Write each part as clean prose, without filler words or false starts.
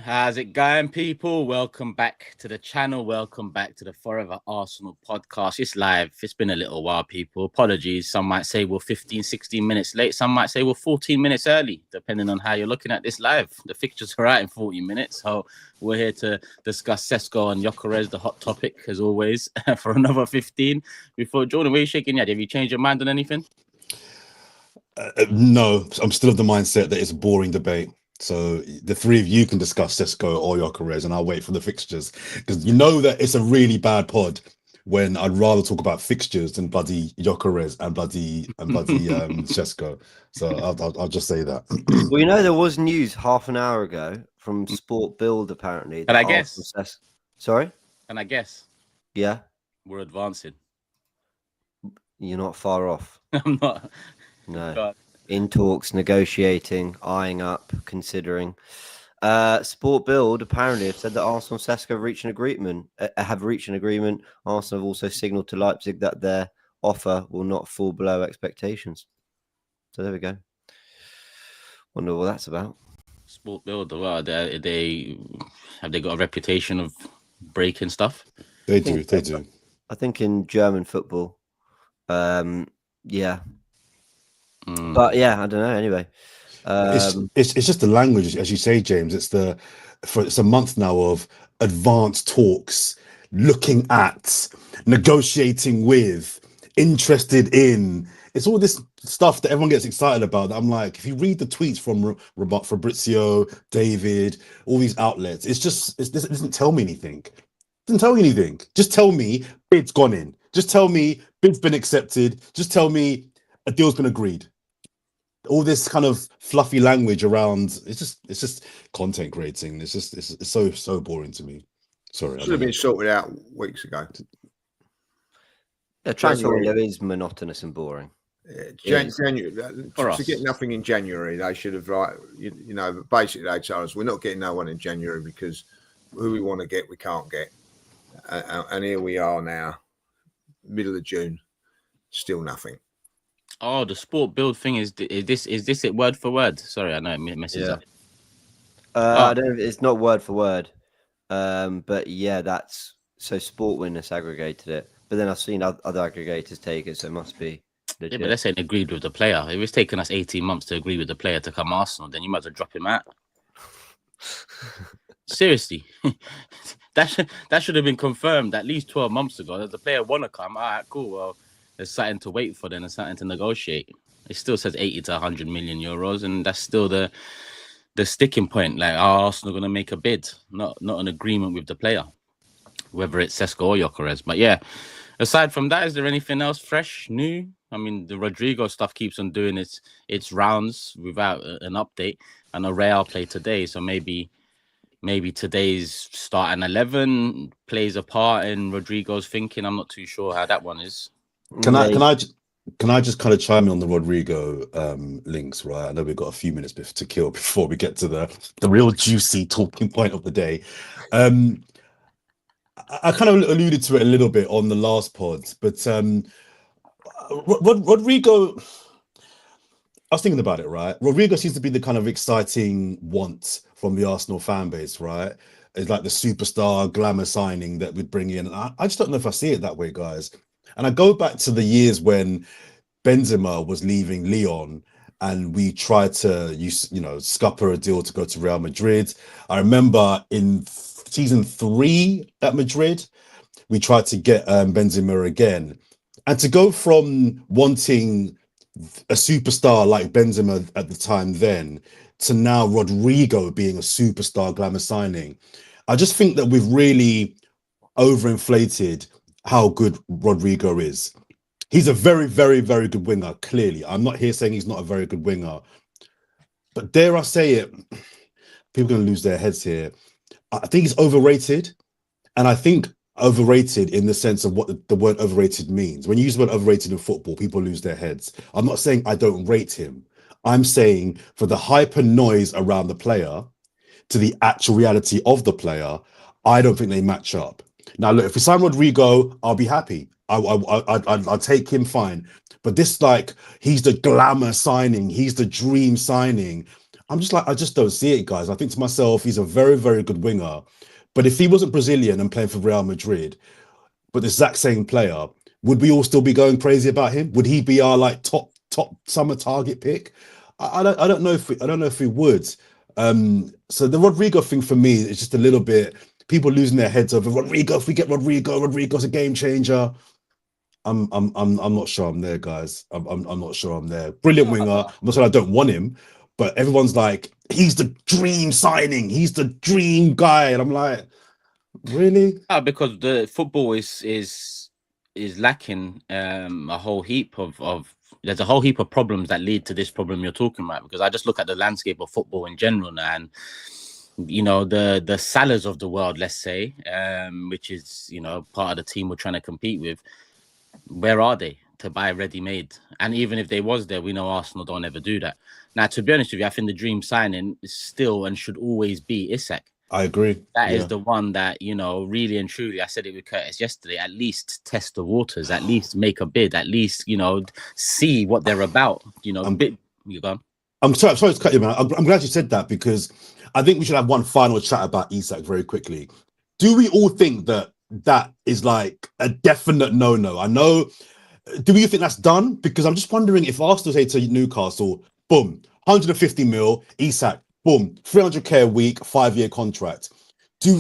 How's it going, people? Welcome back to the channel. Welcome back to the Fourever Arsenal podcast. It's live. It's been a little while, people. Apologies. Some might say we're 15, 16 minutes late. Some might say we're 14 minutes early, depending on how you're looking at this live. The fixtures are out in 40 minutes. So we're here to discuss Sesko and Gyökeres, the hot topic, as always, for another 15. Before Jordan, where are you shaking your head? Have you changed your mind on anything? No, I'm still of the mindset that it's a boring debate. So the three of you can discuss Sesko or Gyökeres, and I'll wait for the fixtures, because you know that it's a really bad pod when I'd rather talk about fixtures than bloody Gyökeres and bloody Sesko. So I'll just say that. Well, you know, there was news half an hour ago from Sport Build, apparently. And I guess. Sorry? And I guess. Yeah. We're advancing. You're not far off. I'm not. No. God. In talks, negotiating, eyeing up, considering. Sport Build apparently have said that Arsenal and Sesko have reached an agreement. Arsenal have also signalled to Leipzig that their offer will not fall below expectations. So there we go. Wonder what that's about. Sport Build, well, they have they got a reputation of breaking stuff? They do. I think in German football, yeah. But yeah, I don't know. Anyway, it's just the language, as you say, James. It's a month now of advanced talks, looking at, negotiating with, interested in. It's all this stuff that everyone gets excited about. I'm like, if you read the tweets from Fabrizio, David, all these outlets, it doesn't tell me anything. It doesn't tell me anything. Just tell me bid's gone in. Just tell me bid's been accepted. Just tell me a deal's been agreed. All this kind of fluffy language around, it's just content creating. It's so boring to me. Sorry, should have been sorted out weeks ago. The transfer window is monotonous and boring. January, to get nothing in January, they should have, right? You know, basically they told us we're not getting no one in January because who we want to get, we can't get, and here we are now, middle of June, still nothing. Oh, the Sport Build thing is this it word for word? Sorry, I know it messes up. I don't know if it's not word for word, but yeah, that's so Sport Witness aggregated it, but then I've seen other aggregators take it, so it must be legit. Yeah, but let's say it agreed with the player. If it's taken us 18 months to agree with the player to come Arsenal, then you might as well drop him out. Seriously, that should have been confirmed at least 12 months ago. Does the player want to come? All right, cool. Well, there's something to wait for, then there's something to negotiate. It still says 80 to 100 million euros, and that's still the sticking point. Like, are Arsenal going to make a bid? Not an agreement with the player, whether it's Sesko or Gyökeres. But yeah, aside from that, is there anything else fresh, new? I mean, the Rodrygo stuff keeps on doing its rounds without an update. I know Real played today, so maybe today's starting 11 plays a part in Rodrygo's thinking. I'm not too sure how that one is. Can I just kind of chime in on the Rodrygo links, right? I know we've got a few minutes to kill before we get to the real juicy talking point of the day. I kind of alluded to it a little bit on the last pod, but Rodrygo, I was thinking about it, right? Rodrygo seems to be the kind of exciting want from the Arsenal fan base, right? It's like the superstar glamour signing that we'd bring in. I just don't know if I see it that way, guys. And I go back to the years when Benzema was leaving Lyon and we tried to scupper a deal to go to Real Madrid. I remember in season 3 at Madrid, we tried to get Benzema again. And to go from wanting a superstar like Benzema at the time then to now Rodrygo being a superstar glamour signing, I just think that we've really overinflated how good Rodrygo is. He's a very, very, very good winger, clearly. I'm not here saying he's not a very good winger. But dare I say it, people are going to lose their heads here. I think he's overrated. And I think overrated in the sense of what the word overrated means. When you use the word overrated in football, people lose their heads. I'm not saying I don't rate him. I'm saying for the hype and noise around the player to the actual reality of the player, I don't think they match up. Now, look, if we sign Rodrygo, I'll be happy. I'll take him fine. But this, like, he's the glamour signing. He's the dream signing. I'm just like, I just don't see it, guys. I think to myself, he's a very, very good winger. But if he wasn't Brazilian and playing for Real Madrid, but the exact same player, would we all still be going crazy about him? Would he be our like top summer target pick? I don't know if we would. So the Rodrygo thing for me is just a little bit people losing their heads over Rodrygo. If we get Rodrygo's a game changer. I'm not sure I'm there, guys. I'm not sure I'm there. Brilliant winger. I'm not saying I don't want him, but everyone's like, he's the dream signing. He's the dream guy, and I'm like, really? Because the football is lacking a whole heap of there's a whole heap of problems that lead to this problem you're talking about. Because I just look at the landscape of football in general now, and you know, the Salahs of the world, let's say, which is, you know, part of the team we're trying to compete with. Where are they to buy ready-made? And even if they was there, we know Arsenal don't ever do that. Now, to be honest with you, I think the dream signing is still and should always be Isak. I agree. That is the one that, you know, really and truly, I said it with Curtis yesterday, at least test the waters, at least make a bid, at least, you know, see what they're about. You know, you go on. I'm sorry to cut you, man. I'm glad you said that, because I think we should have one final chat about Isak very quickly. Do we all think that is like a definite no-no? I know. Do you think that's done? Because I'm just wondering if Arsenal say to Newcastle, boom, 150 mil, Isak, boom, 300k a week, 5-year contract.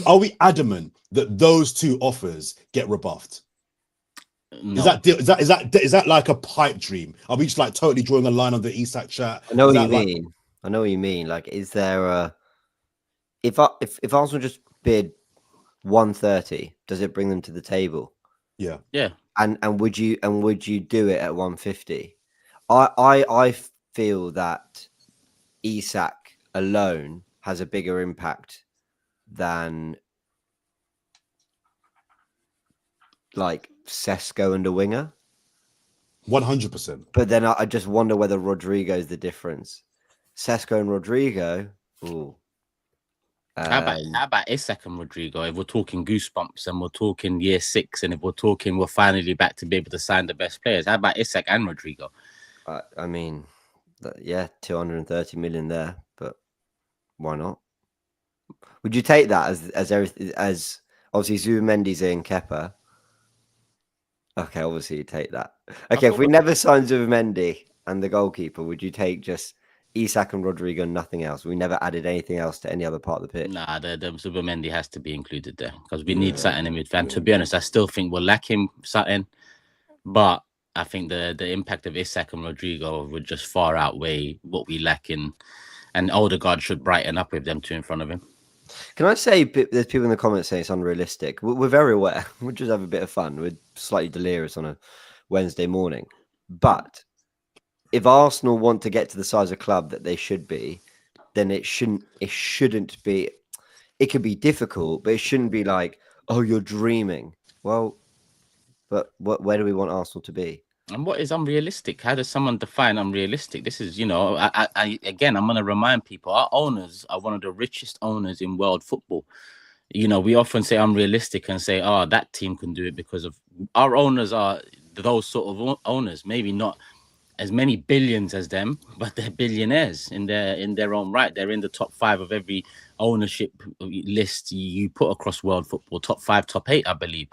Are we adamant that those two offers get rebuffed? No. Is that like a pipe dream? Are we just like totally drawing a line on the Isak chat? I know what you mean. I know what you mean. Like, is there a if Arsenal just bid 130, does it bring them to the table? Yeah. Yeah. And would you do it at 150? I feel that Isak alone has a bigger impact than like Sesko and a winger. 100%. But then I just wonder whether Rodrygo is the difference. Sesko and Rodrygo. Ooh. How about Isak and Rodrygo? If we're talking goosebumps and we're talking year 6, and if we're talking we're finally back to be able to sign the best players, how about Isak and Rodrygo? I mean, yeah, 230 million there, but why not? Would you take that as everything, as obviously Zubimendi's in Kepa? Okay, obviously you take that. Okay, if we never sign Zubimendi and the goalkeeper, would you take just Isak and Rodrygo and nothing else? We never added anything else to any other part of the pitch. Nah, the Zubimendi has to be included there because we need something in midfield. To be honest, I still think we're lacking something, but I think the impact of Isak and Rodrygo would just far outweigh what we lack in, and Odegaard should brighten up with them two in front of him. Can I say, there's people in the comments saying it's unrealistic. We're very aware. We'll just have a bit of fun. We're slightly delirious on a Wednesday morning. But if Arsenal want to get to the size of club that they should be, then it shouldn't be. It could be difficult, but it shouldn't be like, oh, you're dreaming. Well, but where do we want Arsenal to be? And what is unrealistic? How does someone define unrealistic? This is, you know, again, I'm going to remind people, our owners are one of the richest owners in world football. You know, we often say unrealistic and say, oh, that team can do it because of our owners are those sort of owners. Maybe not as many billions as them, but they're billionaires in their own right. They're in the top 5 of every ownership list you put across world football, top 5, top 8, I believe.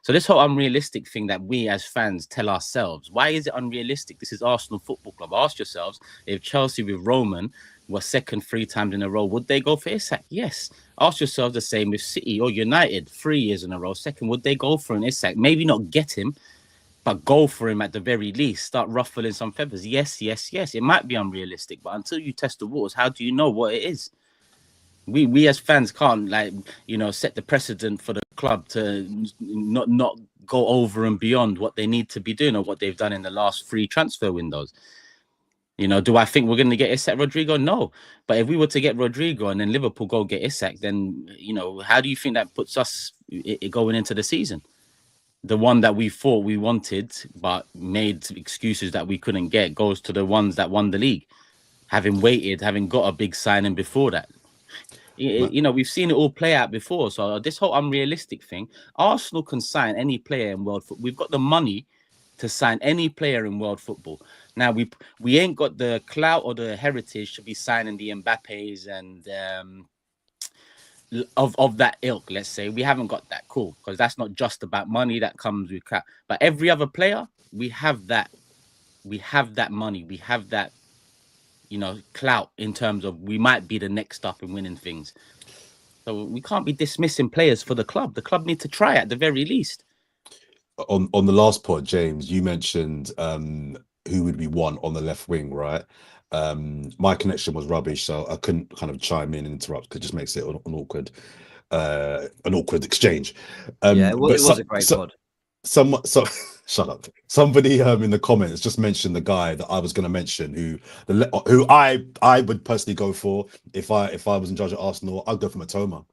So this whole unrealistic thing that we as fans tell ourselves, why is it unrealistic? This is Arsenal Football Club. Ask yourselves, if Chelsea with Roman were second 3 times in a row, would they go for Isak? Yes. Ask yourselves the same with City or United, 3 years in a row, second. Would they go for an Isak? Maybe not get him, but go for him at the very least. Start ruffling some feathers. Yes. It might be unrealistic, but until you test the waters, how do you know what it is? We as fans can't, like, you know, set the precedent for the club to not go over and beyond what they need to be doing or what they've done in the last 3 transfer windows. You know, do I think we're going to get Isak Rodrygo? No. But if we were to get Rodrygo and then Liverpool go get Isak, then, you know, how do you think that puts us going into the season? The one that we thought we wanted but made excuses that we couldn't get goes to the ones that won the league, having got a big signing before that. You know, we've seen it all play out before. So this whole unrealistic thing, Arsenal can sign any player in world football. We've got the money to sign any player in world football. Now we ain't got the clout or the heritage to be signing the Mbappes and of that ilk. Let's say we haven't got that. Cool, because that's not just about money that comes with crap. But every other player, we have that. We have that money. We have that, clout in terms of we might be the next up in winning things. So we can't be dismissing players for the club. The club need to try at the very least. On the last pod, James, you mentioned who would be one on the left wing, right? My connection was rubbish, so I couldn't kind of chime in and interrupt because it just makes it an awkward exchange. It was a great pod. Shut up. Somebody in the comments just mentioned the guy that I was going to mention, who I would personally go for if I was in charge of Arsenal. I'd go for Matoma.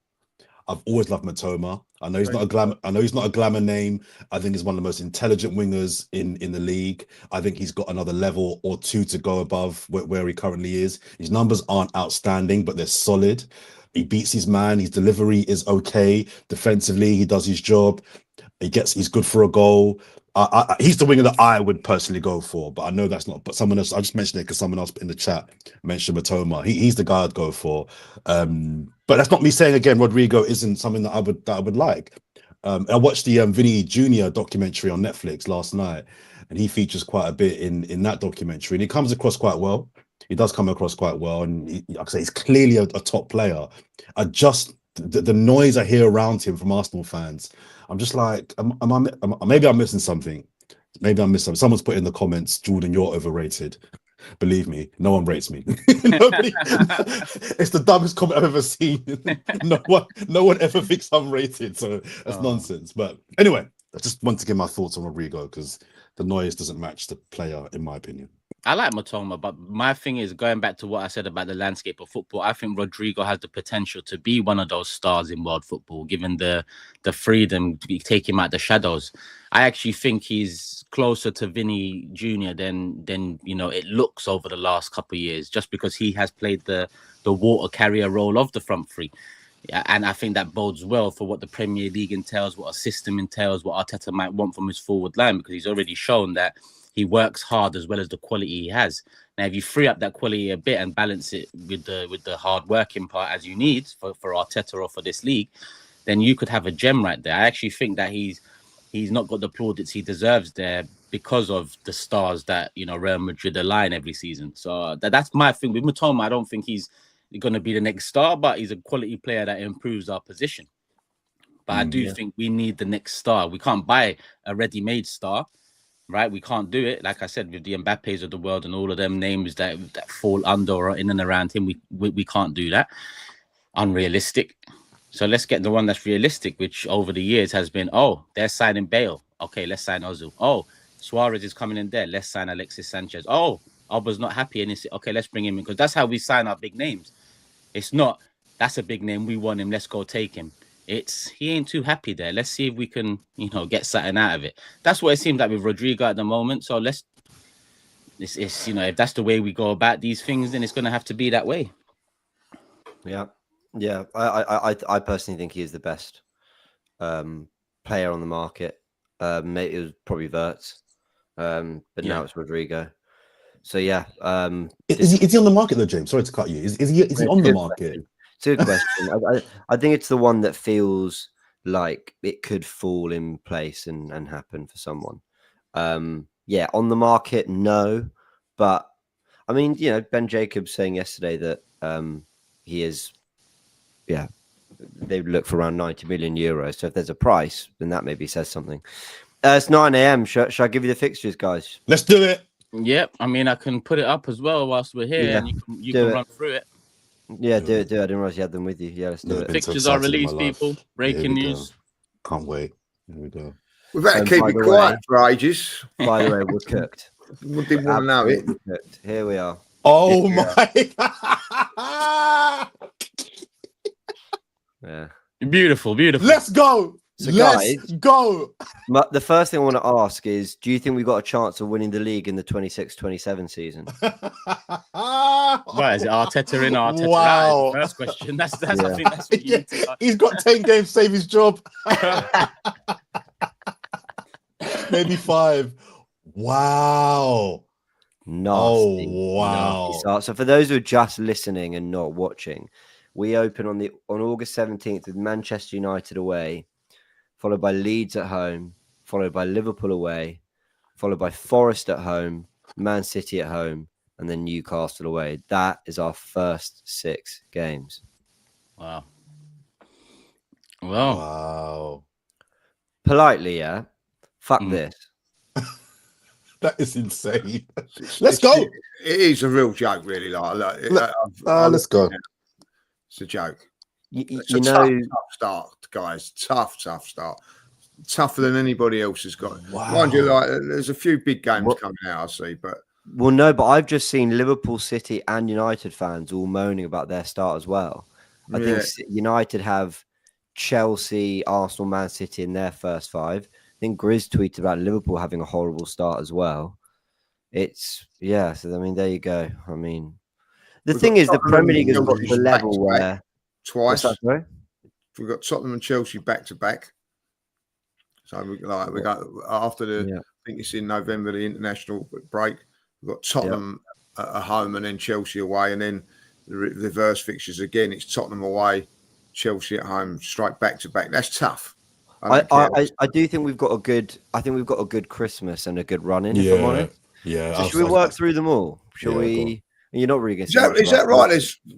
I've always loved Matoma. I know he's not a glamour name. I think he's one of the most intelligent wingers in the league. I think he's got another level or two to go above where he currently is. His numbers aren't outstanding, but they're solid. He beats his man. His delivery is okay. Defensively, he does his job. He's good for a goal. He's the winger that I would personally go for, but I know that's not. But someone else, I just mentioned it because someone else in the chat mentioned Matoma. He's the guy I'd go for. But that's not me saying again Rodrygo isn't something that I would like. I watched the Vinny Jr. documentary on Netflix last night, and he features quite a bit in that documentary, and he comes across quite well. He does come across quite well, and like I say, he's clearly a top player. The noise I hear around him from Arsenal fans, I'm just like, maybe I'm missing something. Maybe I'm missing something. Someone's put in the comments, Jordan, you're overrated. Believe me, no one rates me. Nobody. It's the dumbest comment I've ever seen. No one ever thinks I'm rated, so that's nonsense. But anyway, I just want to give my thoughts on Rodrygo because the noise doesn't match the player, in my opinion. I like Matoma, but my thing is going back to what I said about the landscape of football. I think Rodrygo has the potential to be one of those stars in world football, given the freedom to take him out the shadows. I actually think he's closer to Vinny Jr. than it looks over the last couple of years, just because he has played the water carrier role of the front three. Yeah, and I think that bodes well for what the Premier League entails, what a system entails, what Arteta might want from his forward line, because he's already shown that he works hard as well as the quality he has. Now, if you free up that quality a bit and balance it with the hard working part as you need for Arteta or for this league, then you could have a gem right there. I actually think that he's not got the plaudits he deserves there because of the stars that Real Madrid align every season. So that's my thing with Matoma. I don't think he's going to be the next star, but he's a quality player that improves our position. But I do think we need the next star. We can't buy a ready-made star. Right, we can't do it. Like I said, with the Mbappes of the world and all of them names that fall under or in and around him, we can't do that. Unrealistic. So let's get the one that's realistic, which over the years has been, they're signing Bale. Okay, let's sign Ozil. Oh, Suarez is coming in there. Let's sign Alexis Sanchez. Oh, Alba's not happy, and okay, let's bring him in, because that's how we sign our big names. It's not that's a big name, we want him, let's go take him. He ain't too happy there. Let's see if we can, get something out of it. That's what it seems like with Rodrygo at the moment. So if that's the way we go about these things, then it's going to have to be that way. Yeah. I personally think he is the best player on the market. It was probably Wirtz, but now it's Rodrygo. So yeah. Is he on the market though, James? Sorry to cut you. Is he on the market? It's a good question. I think it's the one that feels like it could fall in place and happen for someone. On the market, no. But I mean, Ben Jacobs saying yesterday that he is, they would look for around 90 million euros. So if there's a price, then that maybe says something. It's 9 a.m. Should I give you the fixtures, guys? Let's do it. Yep. I mean, I can put it up as well whilst we're here, and you can run through it. Yeah, do it. I didn't realize you had them with you. Yeah, let's do it. Fixtures are released, people. Breaking news. Can't wait. Here we go. We've had to keep it quiet for ages. By the way, we're cooked. We didn't want to know it. Cooked. Here we are. Oh my! Yeah. Beautiful. Let's go. So Let's go. The first thing I want to ask is, do you think we got a chance of winning the league in the 26-27 season? Right, is it Arteta in, Arteta out? First question. That's I think that's what you need to He's got 10 games to save his job. Maybe 5. Wow. Nasty, Oh, wow. nasty start. So for those who are just listening and not watching, we open on August 17th with Manchester United away, followed by Leeds at home, followed by Liverpool away, followed by Forest at home, Man City at home, and then Newcastle away. That is our first 6 games. Wow. Well, Wow. Politely, yeah. Fuck this. That is insane. Let's go. It is a real joke, really. Let's go. It's a joke. It's tough start, guys. Tough start. Tougher than anybody else has got. Wow. Mind you, there's a few big games coming out, I see, but. Well, no, but I've just seen Liverpool, City, and United fans all moaning about their start as well. I think United have Chelsea, Arsenal, Man City in their first 5. I think Grizz tweeted about Liverpool having a horrible start as well. So I mean, there you go. I mean, the thing is, the Premier League has got to a level where twice we've got Tottenham and Chelsea back to back. So we got after I think it's in November, the international break. We've got Tottenham at home and then Chelsea away, and then the reverse fixtures again. It's Tottenham away, Chelsea at home, straight back to back. That's tough. I do think we've got a good Christmas and a good run in. If I'm honest. Yeah. So should we work through them all? Shall we? You're not really going to. Is that right?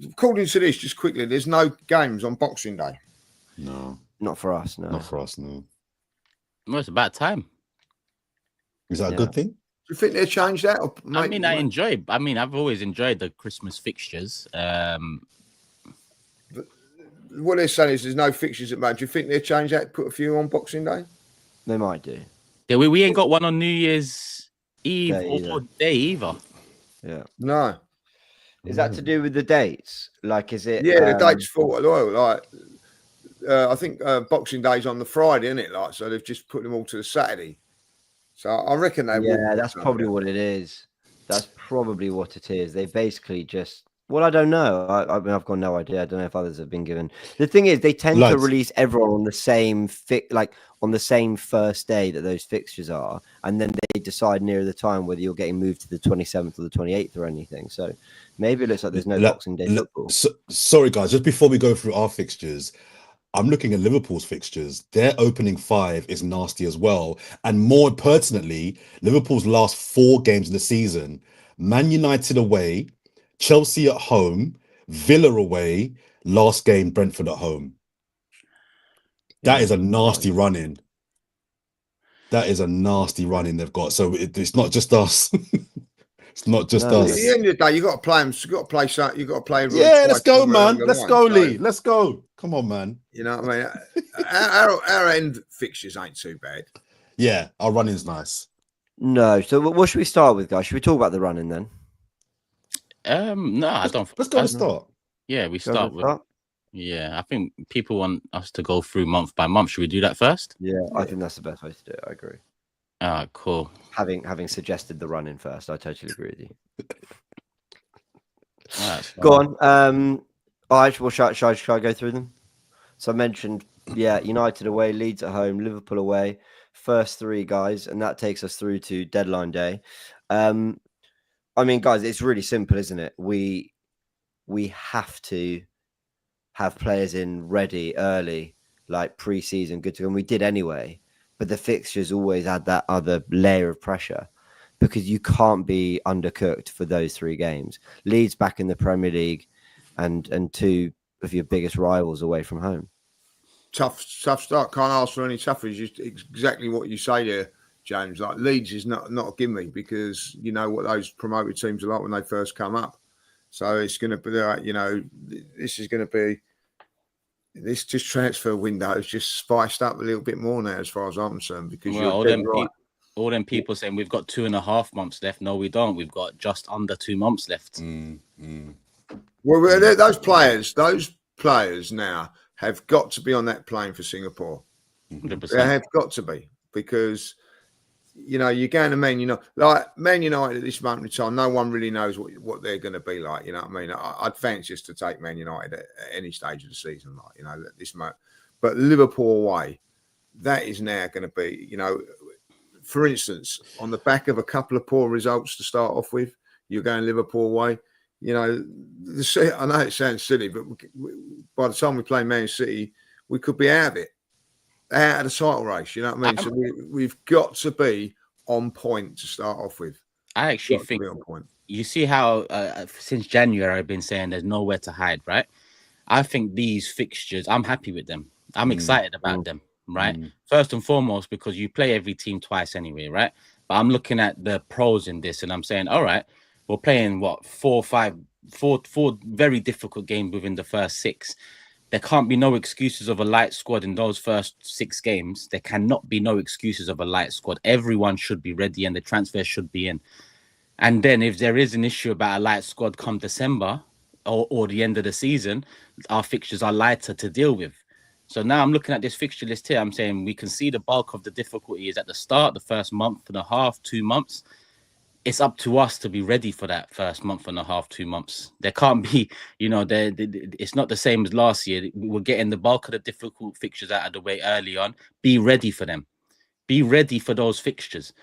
According to this, just quickly, there's no games on Boxing Day. No, not for us. No, not for us. No. Well, it's about time. Is that a good thing? Do you think they'll change that? I've always enjoyed the Christmas fixtures. What they're saying is there's no fixtures at the moment. Do you think they'll change that? Put a few on Boxing Day? They might do. Yeah, we ain't got one on New Year's Eve or day either. Yeah. No. Is that to do with the dates? Like, is it? Yeah, the dates fall. I think Boxing Day's on the Friday, isn't it? So they've just put them all to the Saturday. So I reckon they will. Yeah, that's probably what it is. That's probably what it is. They basically just. Well, I don't know. I mean, I've got no idea. I don't know if others have been given. The thing is, they tend to release everyone on the same on the same first day that those fixtures are, and then they decide near the time whether you're getting moved to the 27th or the 28th or anything. So maybe it looks like there's no Boxing Day football. Sorry, guys. Just before we go through our fixtures, I'm looking at Liverpool's fixtures. Their opening 5 is nasty as well, and more pertinently, Liverpool's last 4 games of the season: Man United away, Chelsea at home, Villa away, last game Brentford at home. That is a nasty run-in. That is a nasty run-in they've got. So it's not just us. It's not just us. At the end of the day, you got to play them. You got to play something. You got to play. Yeah, let's go, man. Let's go, Lee. Let's go. Come on, man. You know what I mean? Our end fixtures ain't too bad. Yeah, our run-in's nice. No. So what should we start with, guys? Should we talk about the run-in then? No, I don't. Let's go and start. Yeah, we start with. Yeah, I think people want us to go through month by month. Should we do that first? Yeah, I think that's the best way to do it. I agree. Ah, cool. Having suggested the run in first, I totally agree with you. Go on. All right, well, shall I go through them? So I mentioned, United away, Leeds at home, Liverpool away, first 3 guys, and that takes us through to deadline day. I mean, guys, it's really simple, isn't it? We have to have players in ready early, like pre-season, good to go. And we did anyway, but the fixtures always add that other layer of pressure because you can't be undercooked for those 3 games. Leeds back in the Premier League and 2 of your biggest rivals away from home. Tough start. Can't ask for any tougher. It's just exactly what you say there, James. Like Leeds is not a gimme because you know what those promoted teams are like when they first come up. So it's going to be like, this just transfer window is just spiced up a little bit more now as far as I'm concerned because all them people saying we've got 2.5 months left. No, we don't. We've got just under 2 months left. Well, those players now have got to be on that plane for Singapore. 100%. They have got to be because you're going to Man United. Like Man United at this moment in time, no one really knows what they're going to be like. You know what I mean? I'd fancy us to take Man United at any stage of the season, at this moment. But Liverpool away, that is now going to be, for instance, on the back of a couple of poor results to start off with, you're going Liverpool way. You know, I know it sounds silly, but by the time we play Man City, we could be out of it, out of the title race. You know what I mean? So we've got to be on point to start off with. I actually think on point. You see how since January I've been saying there's nowhere to hide, right? I think these fixtures, I'm happy with them. I'm excited about them, right? First and foremost, because you play every team twice anyway, right? But I'm looking at the pros in this and I'm saying, all right, we're playing four very difficult games within the first 6. There can't be no excuses of a light squad in those first 6 games. There cannot be no excuses of a light squad. Everyone should be ready and the transfer should be in. And then if there is an issue about a light squad come December or the end of the season, our fixtures are lighter to deal with. So now I'm looking at this fixture list here. I'm saying we can see the bulk of the difficulty is at the start, the first month and a half, 2 months. It's up to us to be ready for that first month and a half, 2 months. There can't be, you know, it's not the same as last year. We're getting the bulk of the difficult fixtures out of the way early on. Be ready for them. Be ready for those fixtures.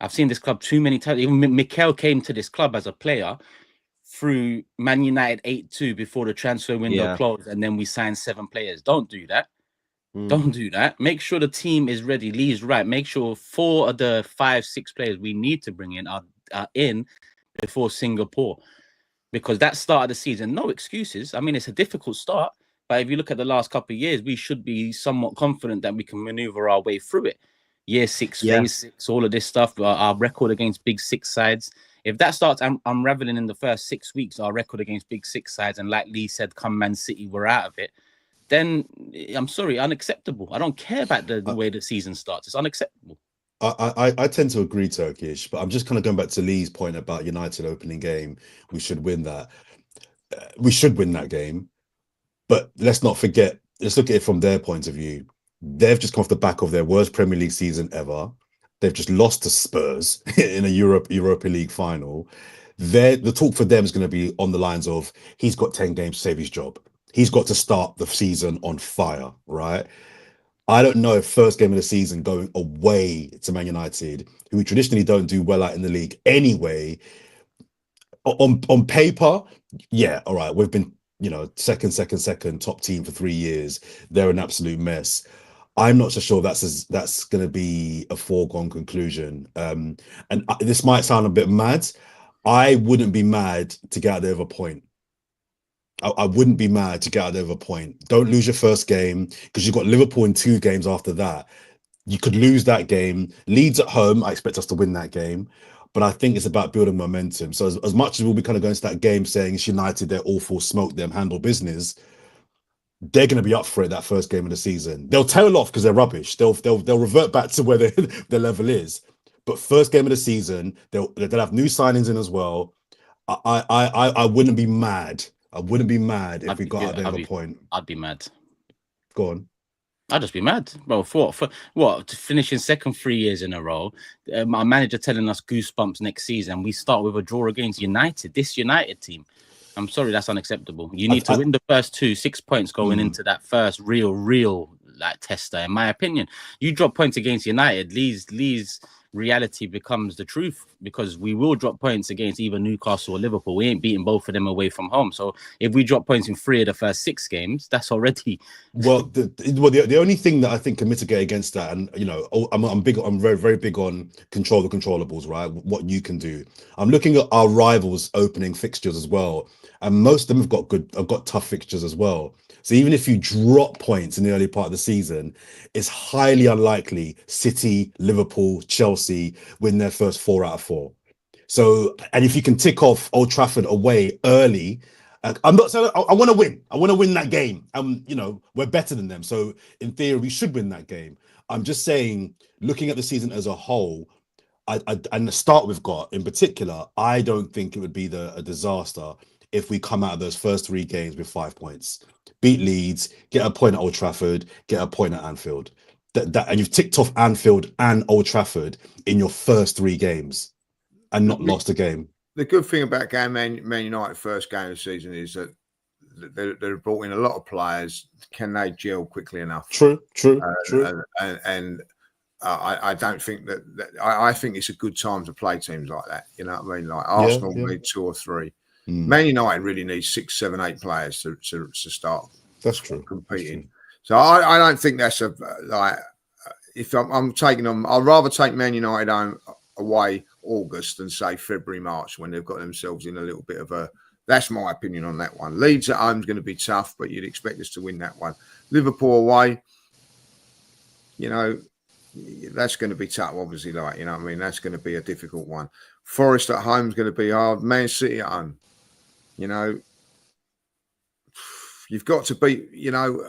I've seen this club too many times. Even Mikel came to this club as a player through Man United 8-2 before the transfer window closed, and then we signed 7 players. Don't do that. Don't do that. Make sure the team is ready. Lee's right. Make sure 4 of the 5-6 players we need to bring in are in before Singapore, because that start of the season, no excuses. I mean, it's a difficult start, but if you look at the last couple of years, we should be somewhat confident that we can maneuver our way through it. Year 6, phase 6, all of this stuff, our record against big 6 sides. If that starts unraveling in the first 6 weeks, our record against big 6 sides, and like Lee said, come Man City, we're out of it, then I'm sorry, unacceptable. I don't care about the way the season starts. It's unacceptable. I tend to agree, Turkish, but I'm just kind of going back to Lee's point about United opening game. We should win that. We should win that game. But let's not forget, let's look at it from their point of view. They've just come off the back of their worst Premier League season ever. They've just lost to Spurs in a Europa League final. The talk for them is going to be on the lines of, he's got 10 games to save his job. He's got to start the season on fire, right? I don't know if first game of the season going away to Man United, who we traditionally don't do well at in the league anyway, on paper, yeah, all right, we've been, you know, second top team for 3 years. They're an absolute mess. I'm not so sure that's going to be a foregone conclusion. And this might sound a bit mad. I wouldn't be mad to get out there with a point. I wouldn't be mad to get out there with a point. Don't lose your first game, because you've got Liverpool in 2 games after that. You could lose that game. Leeds at home, I expect us to win that game. But I think it's about building momentum. So as much as we'll be kind of going to that game saying it's United, they're awful, smoke them, handle business, they're going to be up for it that first game of the season. They'll tail off because they're rubbish. They'll revert back to where their level is. But first game of the season, they'll have new signings in as well. I wouldn't be mad. I wouldn't be mad if we got out there with a point. I'd be mad. Go on. I'd just be mad, bro. For what? To finish in second 3 years in a row, my manager telling us goosebumps next season. We start with a draw against United, this United team. I'm sorry, that's unacceptable. You need to win the first 2, 6 points going into that first real like tester. In my opinion, you drop points against United, Lee's reality becomes the truth, because we will drop points against either Newcastle or Liverpool. We ain't beating both of them away from home. So if we drop points in 3 of the first 6 games, that's already the only thing that I think can mitigate against that, and you know, I'm very big on control the controllables, right? What you can do. I'm looking at our rivals' opening fixtures as well, and most of them have got tough fixtures as well. So even if you drop points in the early part of the season, it's highly unlikely City, Liverpool, Chelsea win their first 4 out of 4. So, and if you can tick off Old Trafford away early, I'm not saying I want to win. I want to win that game. You know, we're better than them. So in theory, we should win that game. I'm just saying, looking at the season as a whole, and the start we've got in particular, I don't think it would be a disaster if we come out of those first 3 games with 5 points. Beat Leeds, get a point at Old Trafford, get a point at Anfield. And you've ticked off Anfield and Old Trafford in your first 3 games and not lost a game. The good thing about going Man United first game of the season is that they've brought in a lot of players. Can they gel quickly enough? True. And I don't think that I think it's a good time to play teams like that. You know what I mean? Like Arsenal need 2 or 3. Man United really needs 6, 7, 8 players to start. That's true. Competing. That's true. So I don't think that's a like. If I'm taking them, I'd rather take Man United home away August than say February, March when they've got themselves in a little bit of a. That's my opinion on that one. Leeds at home is going to be tough, but you'd expect us to win that one. Liverpool away, you know, that's going to be tough. Obviously, like, you know what I mean, that's going to be a difficult one. Forest at home is going to be hard. Man City at home, you know. You've got to beat, you know,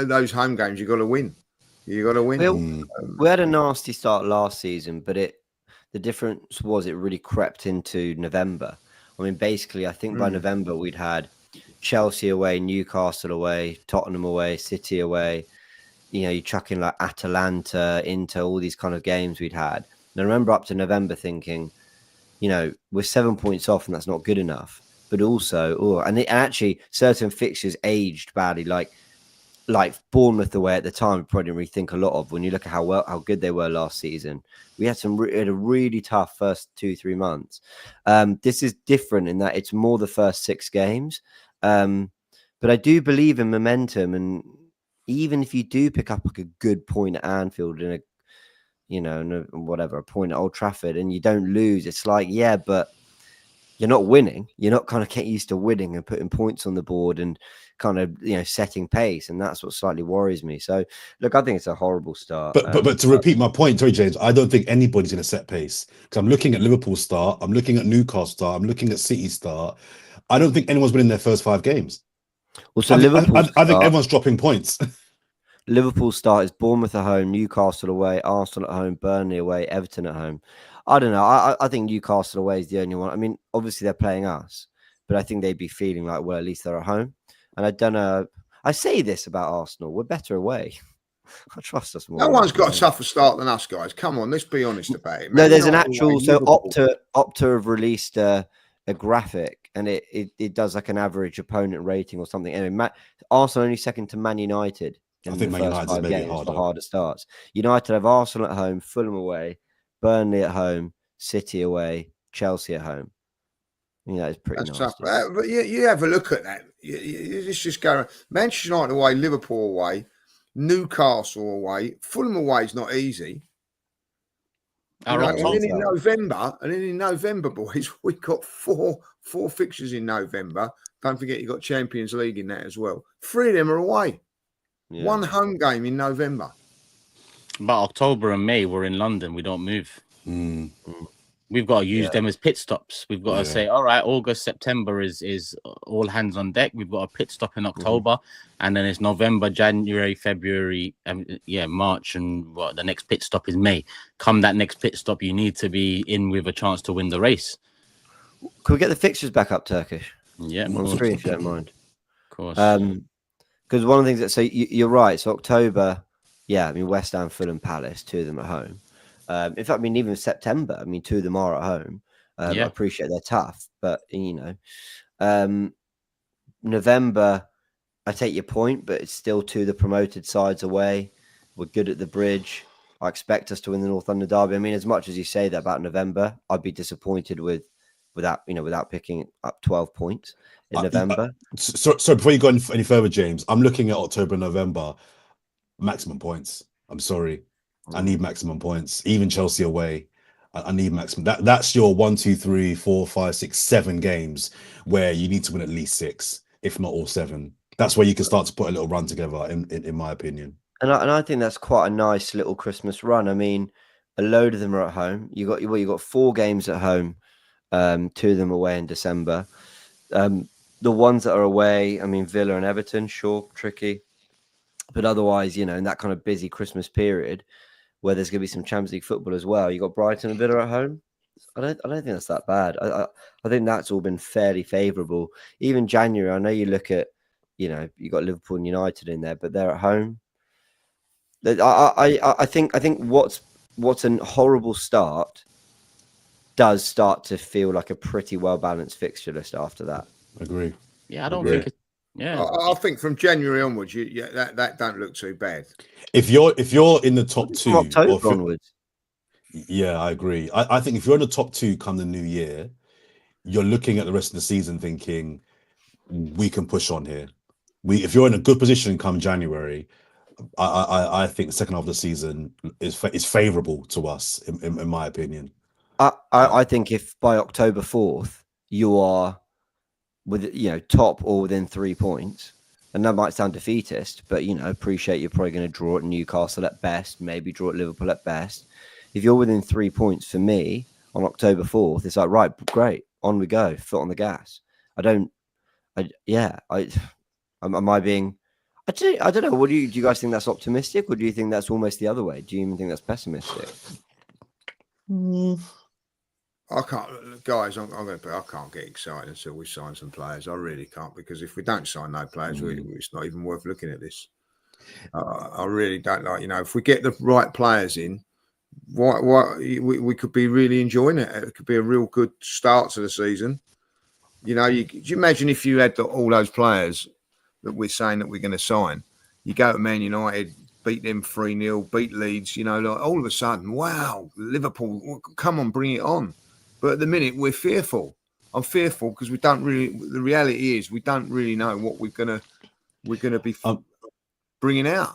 those home games. You've got to win. You got to win. We had a nasty start last season, but the difference was it really crept into November. I mean, basically, I think by November we'd had Chelsea away, Newcastle away, Tottenham away, City away. You know, you chuck in like Atalanta, Inter, all these kind of games we'd had. And I remember up to November thinking, you know, we're 7 points off, and that's not good enough. But also, actually, certain fixtures aged badly, like Bournemouth away at the time. We probably didn't really think a lot of when you look at how good they were last season. We had a really tough first 2-3 months. This is different in that it's more the first 6 games. But I do believe in momentum, and even if you do pick up like a good point at Anfield and a point at Old Trafford, and you don't lose, it's like, yeah, but you're not winning. You're not kind of getting used to winning and putting points on the board and kind of, you know, setting pace. And that's what slightly worries me. So, look, I think it's a horrible start. But to repeat my point, sorry, James, I don't think anybody's going to set pace. Because I'm looking at Liverpool start. I'm looking at Newcastle start. I'm looking at City start. I don't think anyone's winning their first 5 games. Well, so I think everyone's dropping points. Liverpool start is Bournemouth at home, Newcastle away, Arsenal at home, Burnley away, Everton at home. I don't know. I think Newcastle away is the only one. I mean, obviously they're playing us, but I think they'd be feeling like, well, at least they're at home. And I don't know. I say this about Arsenal. We're better away. I trust us more. No one's got a tougher start than us, guys. Come on, let's be honest about it. No, there's an actual. So Opta have released a graphic, and it does like an average opponent rating or something. Anyway, Arsenal only second to Man United. I think Man United's maybe harder. The harder starts. United have Arsenal at home, Fulham away, Burnley at home, City away, Chelsea at home. You know, it's pretty nasty. Tough. But you have a look at that. It's just going. Manchester United away, Liverpool away, Newcastle away, Fulham away is not easy. And then in November, boys, we've got four fixtures in November. Don't forget, you've got Champions League in that as well. 3 of them are away. Yeah. 1 home game in November. But October and May, we're in London. We don't move. We've got to use them as pit stops. We've got to say, all right, August, September is all hands on deck. We've got a pit stop in October, and then it's November, January, February, March, and the next pit stop is May. Come that next pit stop, you need to be in with a chance to win the race. Can we get the fixtures back up, Turkish? Yeah, on screen if you don't mind. Of course. Because one of the things that you're right. So October, I mean West Ham, Fulham, Palace, 2 of them at home. In fact, I mean even September, I mean 2 of them are at home. I appreciate they're tough, but you know, November, I take your point, but it's still 2 of the promoted sides away. We're good at the Bridge. I expect us to win the North London Derby. I mean, as much as you say that about November, I'd be disappointed without picking up 12 points in November. So before you go any further, James, I'm looking at October, November, maximum points. I'm sorry. I need maximum points. Even Chelsea away, I need maximum. That's your 1, 2, 3, 4, 5, 6, 7 games where you need to win at least 6, if not all 7. That's where you can start to put a little run together, in my opinion. And I think that's quite a nice little Christmas run. I mean, a load of them are at home. You got 4 games at home, 2 of them away in December. The ones that are away, I mean, Villa and Everton, sure, tricky. But otherwise, you know, in that kind of busy Christmas period where there's going to be some Champions League football as well, you got Brighton and Villa at home. I don't think that's that bad. I think that's all been fairly favourable. Even January, I know you look at, you know, you got Liverpool and United in there, but they're at home. I think what's a horrible start does start to feel like a pretty well balanced fixture list after that. Agree. Yeah, I don't think Yeah, I think from January onwards, that don't look too bad. If you're in the top From 2, October onwards. yeah, I agree. I think if you're in the top 2 come the new year, you're looking at the rest of the season thinking we can push on here. If you're in a good position come January, I think the second half of the season is favourable to us, in my opinion. I think if by October 4th you are top or within 3 points, and that might sound defeatist, but appreciate you're probably going to draw at Newcastle at best, maybe draw at Liverpool at best. If you're within 3 points for me on October 4th, it's like, right, great, on we go, foot on the gas. I don't know. What do you guys think that's optimistic, or do you think that's almost the other way? Do you even think that's pessimistic? I can't, guys. I can't get excited until we sign some players. I really can't, because if we don't sign no players, it's not even worth looking at this. I really don't like. If we get the right players in, we could be really enjoying it. It could be a real good start to the season. Do you imagine if you had all those players that we're saying that we're going to sign? You go to Man United, beat them 3-0, beat Leeds. Like all of a sudden, wow, Liverpool, come on, bring it on. But at the minute, we're fearful. I'm fearful because we don't really. The reality is, we don't really know what we're gonna be bringing out.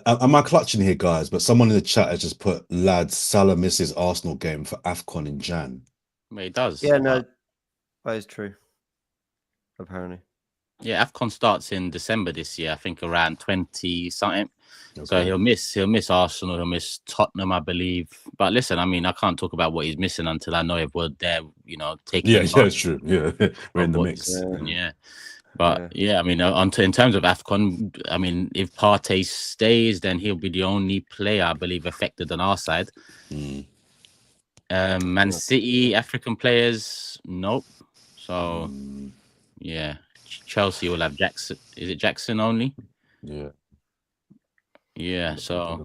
Am I clutching here, guys? But someone in the chat has just put, lads, Salah misses Arsenal game for AFCON in Jan. Well, he does. Yeah, no, that is true. Apparently. Yeah, AFCON starts in December this year. I think around 20 something. Okay. So he'll miss Arsenal, he'll miss Tottenham, I believe. But listen, I mean, I can't talk about what he's missing until I know if we're there, taking. Yeah, it's true. Yeah, we're in the mix. Yeah. But yeah, I mean, in terms of AFCON, I mean, if Partey stays, then he'll be the only player, I believe, affected on our side. Man City, African players, nope. So yeah, Chelsea will have Jackson. Is it Jackson only? Yeah. So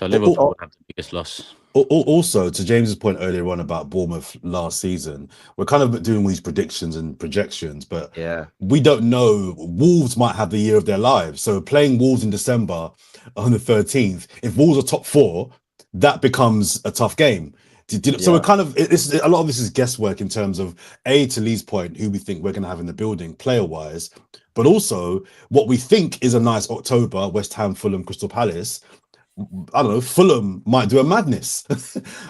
Liverpool will have the biggest loss. Also, to James's point earlier on about Bournemouth last season, we're kind of doing these predictions and projections, but we don't know. Wolves might have the year of their lives. So playing Wolves in December on the 13th, if Wolves are top 4, that becomes a tough game. So we're kind of, a lot of this is guesswork in terms of, to Lee's point, who we think we're going to have in the building player-wise, but also what we think is a nice October, West Ham, Fulham, Crystal Palace. I don't know, Fulham might do a madness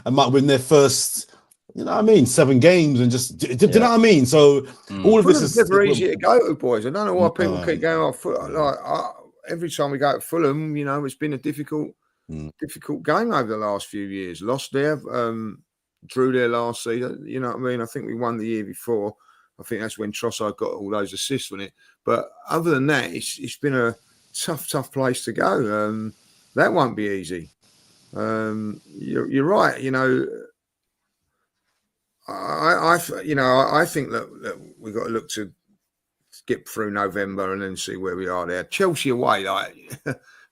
and might win their first, 7 games and just, do you know what I mean? So all of this is never easy to go to, boys. I don't know why people keep going off Fulham. Every time we go to Fulham, it's been a difficult game over the last few years. Lost there, drew there last season. You know what I mean? I think we won the year before. I think that's when Trossard got all those assists on it. But other than that, it's been a tough place to go. That won't be easy. You're right. I think that we've got to look to skip through November and then see where we are there. Chelsea away,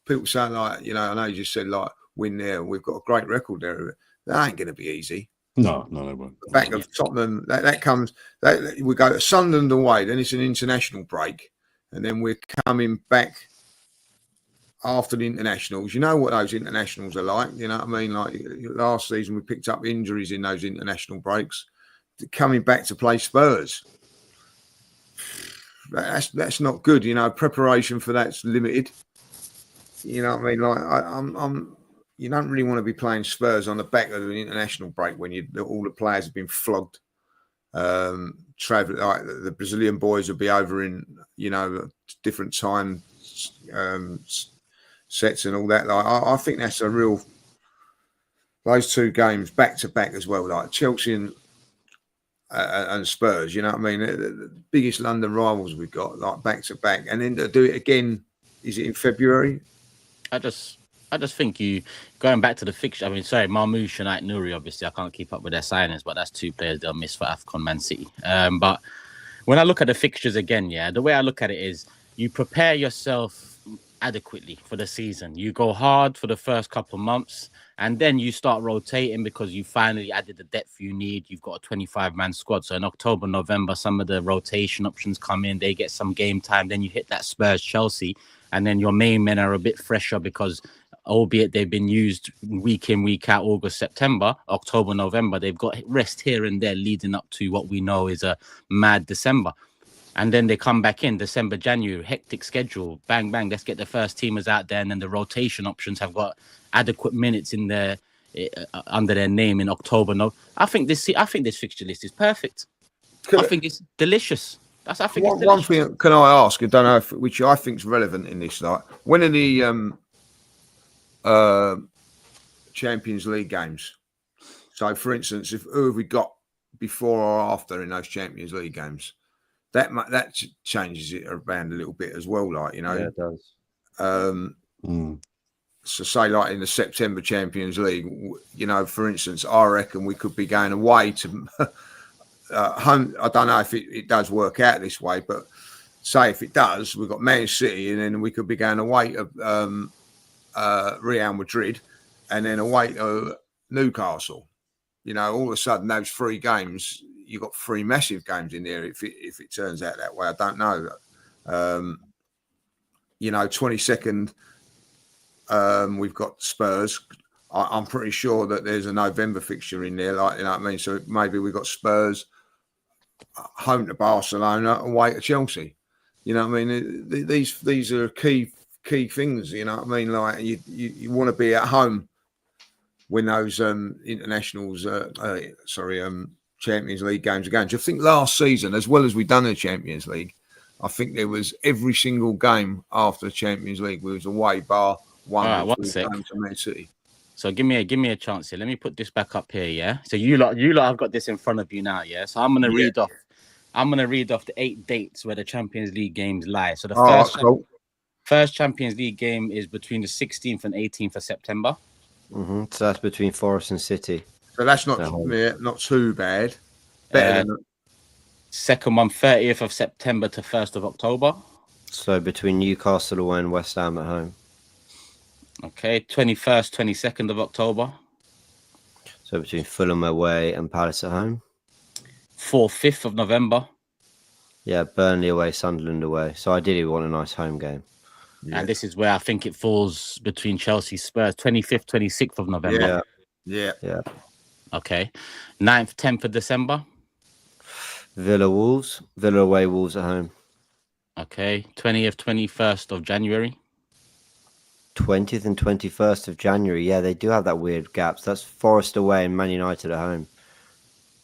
people saying I know you just said win there. We've got a great record there. That ain't going to be easy. No, they won't. Back of Tottenham, that comes. We go to Sunderland away. Then it's an international break, and then we're coming back after the internationals. You know what those internationals are like. You know what I mean? Like last season, we picked up injuries in those international breaks. Coming back to play Spurs, that's not good. Preparation for that's limited. You know what I mean? Like you don't really want to be playing Spurs on the back of an international break when all the players have been flogged. Travel, like the Brazilian boys will be over in different time sets and all that. Like I think that's a real. Those 2 games back to back as well, like Chelsea and Spurs. You know what I mean? The biggest London rivals we've got, like back to back, and then to do it again. Is it in February? I just think going back to the fixture. I mean, sorry, Marmoush and Nouri. Obviously, I can't keep up with their signings, but that's 2 players they'll miss for AFCON Man City. But when I look at the fixtures again, the way I look at it is you prepare yourself adequately for the season. You go hard for the first couple of months, and then you start rotating because you finally added the depth you need. You've got a 25-man squad. So in October, November, some of the rotation options come in. They get some game time. Then you hit that Spurs, Chelsea, and then your main men are a bit fresher because, albeit they've been used week in, week out, August, September, October, November, they've got rest here and there leading up to what we know is a mad December. And then they come back in December, January, hectic schedule, bang, bang. Let's get the first teamers out there. And then the rotation options have got adequate minutes in their under their name in October. No, I think this fixture list is perfect. I think it's delicious. One thing, can I ask? I don't know which I think is relevant in this. Like, when are the Champions League games? So, for instance, who have we got before or after in those Champions League games? That changes it around a little bit as well, like, you know. Yeah, it does. So say like in the September Champions League, you know, for instance, I reckon we could be going away to home. I don't know if it does work out this way, but say if it does, we've got Man City, and then we could be going away to Real Madrid, and then away to Newcastle. You know, all of a sudden those 3 games, you've got 3 massive games in there if it turns out that way. I don't know. You know, 22nd, we've got Spurs. I'm pretty sure that there's a November fixture in there, like, you know what I mean? So maybe we've got Spurs, home to Barcelona, away to Chelsea. You know what I mean? These are key things, you know what I mean? Like, you want to be at home when those internationals, Champions League games are going. Do you think last season, as well as we've done the Champions League, I think there was every single game after the Champions League was away bar one. All right, one sec. To Man City. So give me a chance here. Let me put this back up here, yeah. So you lot have got this in front of you now, yeah. So I'm gonna read off the 8 dates where the Champions League games lie. So the first Champions League game is between the 16th and 18th of September. So that's between Forest and City. So that's not too bad. Better than second one, 30th of September to 1st of October. So between Newcastle away and West Ham at home. Okay, 21st, 22nd of October. So between Fulham away and Palace at home. 4th, 5th of November. Yeah, Burnley away, Sunderland away. So ideally we want a nice home game. Yeah. And this is where I think it falls between Chelsea, Spurs, 25th, 26th of November. Yeah. Okay. 9th, 10th of December. Villa away, Wolves at home. Okay. 20th, 21st of January. 20th and 21st of January. Yeah, they do have that weird gap. So that's Forest away and Man United at home.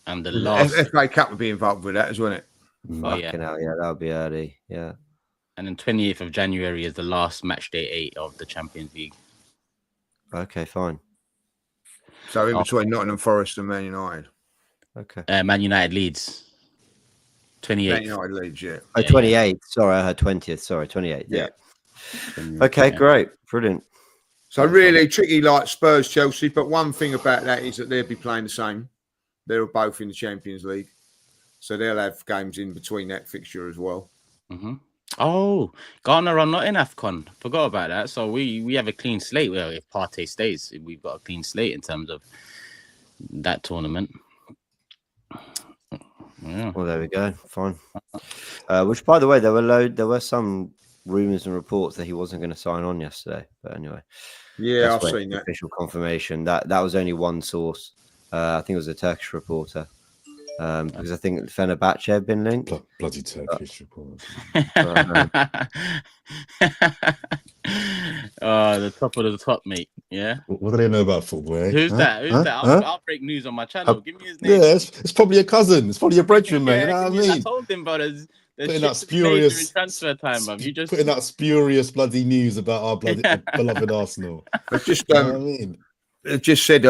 And the last FA Cup would be involved with that, wouldn't it? Fucking hell, yeah, that'll be early. Yeah. And then 28th of January is the last match day 8 of the Champions League. Okay, fine. So in between Nottingham Forest and Man United. Okay. Man United Leeds. 28th. Man United Leeds, yeah. Oh, 28th. Sorry, I heard 20th. Sorry, 28th. Yeah. Okay, great. Brilliant. So really tricky like Spurs, Chelsea. But one thing about that is that they'll be playing the same. They're both in the Champions League. So they'll have games in between that fixture as well. Mm-hmm. Oh, Ghana are not in AFCON. Forgot about that. So we have a clean slate. Well, if Partey stays, we've got a clean slate in terms of that tournament. Yeah. Well, there we go. Fine. Which, by the way, there were some rumours and reports that he wasn't going to sign on yesterday. But anyway, yeah, I've seen that official confirmation. That was only one source. I think it was a Turkish reporter. Because I think Fenerbahce had been linked. Bloody Turkish report. The top of the top, mate. Yeah. What do they know about football? Eh? Who's that? I'll break news on my channel. Give me his name. Yeah, it's probably a cousin. It's probably a brethren, man. You know what I mean? I told him, bro. There's putting that spurious transfer time, man. You just putting that spurious bloody news about our bloody beloved Arsenal. But just you know what I mean? It just said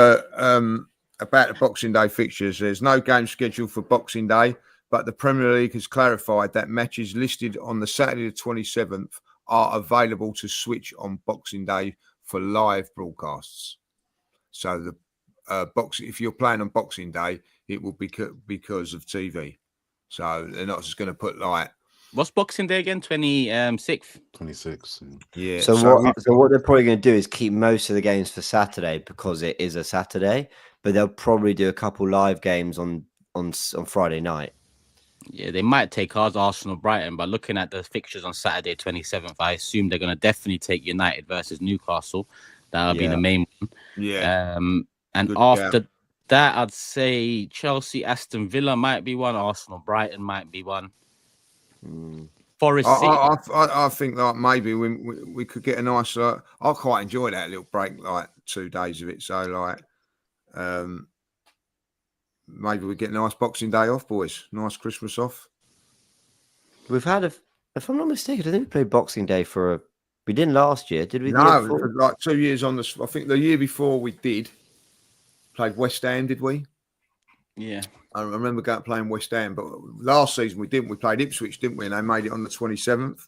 about the Boxing Day fixtures. There's no game scheduled for Boxing Day, but the Premier League has clarified that matches listed on the Saturday the 27th are available to switch on Boxing Day for live broadcasts. So the if you're playing on Boxing Day, it will be because of TV. So they're not just going to put like What's Boxing Day again? 26th. 26. Yeah. So what they're probably going to do is keep most of the games for Saturday because it is a Saturday, but they'll probably do a couple live games on Friday night. Yeah, they might take ours, Arsenal, Brighton, but looking at the fixtures on Saturday, 27th, I assume they're going to definitely take United versus Newcastle. That'll be the main one. Yeah. And Good after that, I'd say Chelsea, Aston Villa might be one. Arsenal, Brighton might be one. Forest City. I think like maybe we could get a nice. I quite enjoy that little break, like 2 days of it. So like, maybe we get a nice Boxing Day off, boys. Nice Christmas off. We've had if I'm not mistaken, I think we played Boxing Day we didn't last year, did we? No, for like 2 years on I think the year before we played West Ham, did we? Yeah. I remember playing West Ham, but last season we didn't. We played Ipswich, didn't we? And they made it on the 27th.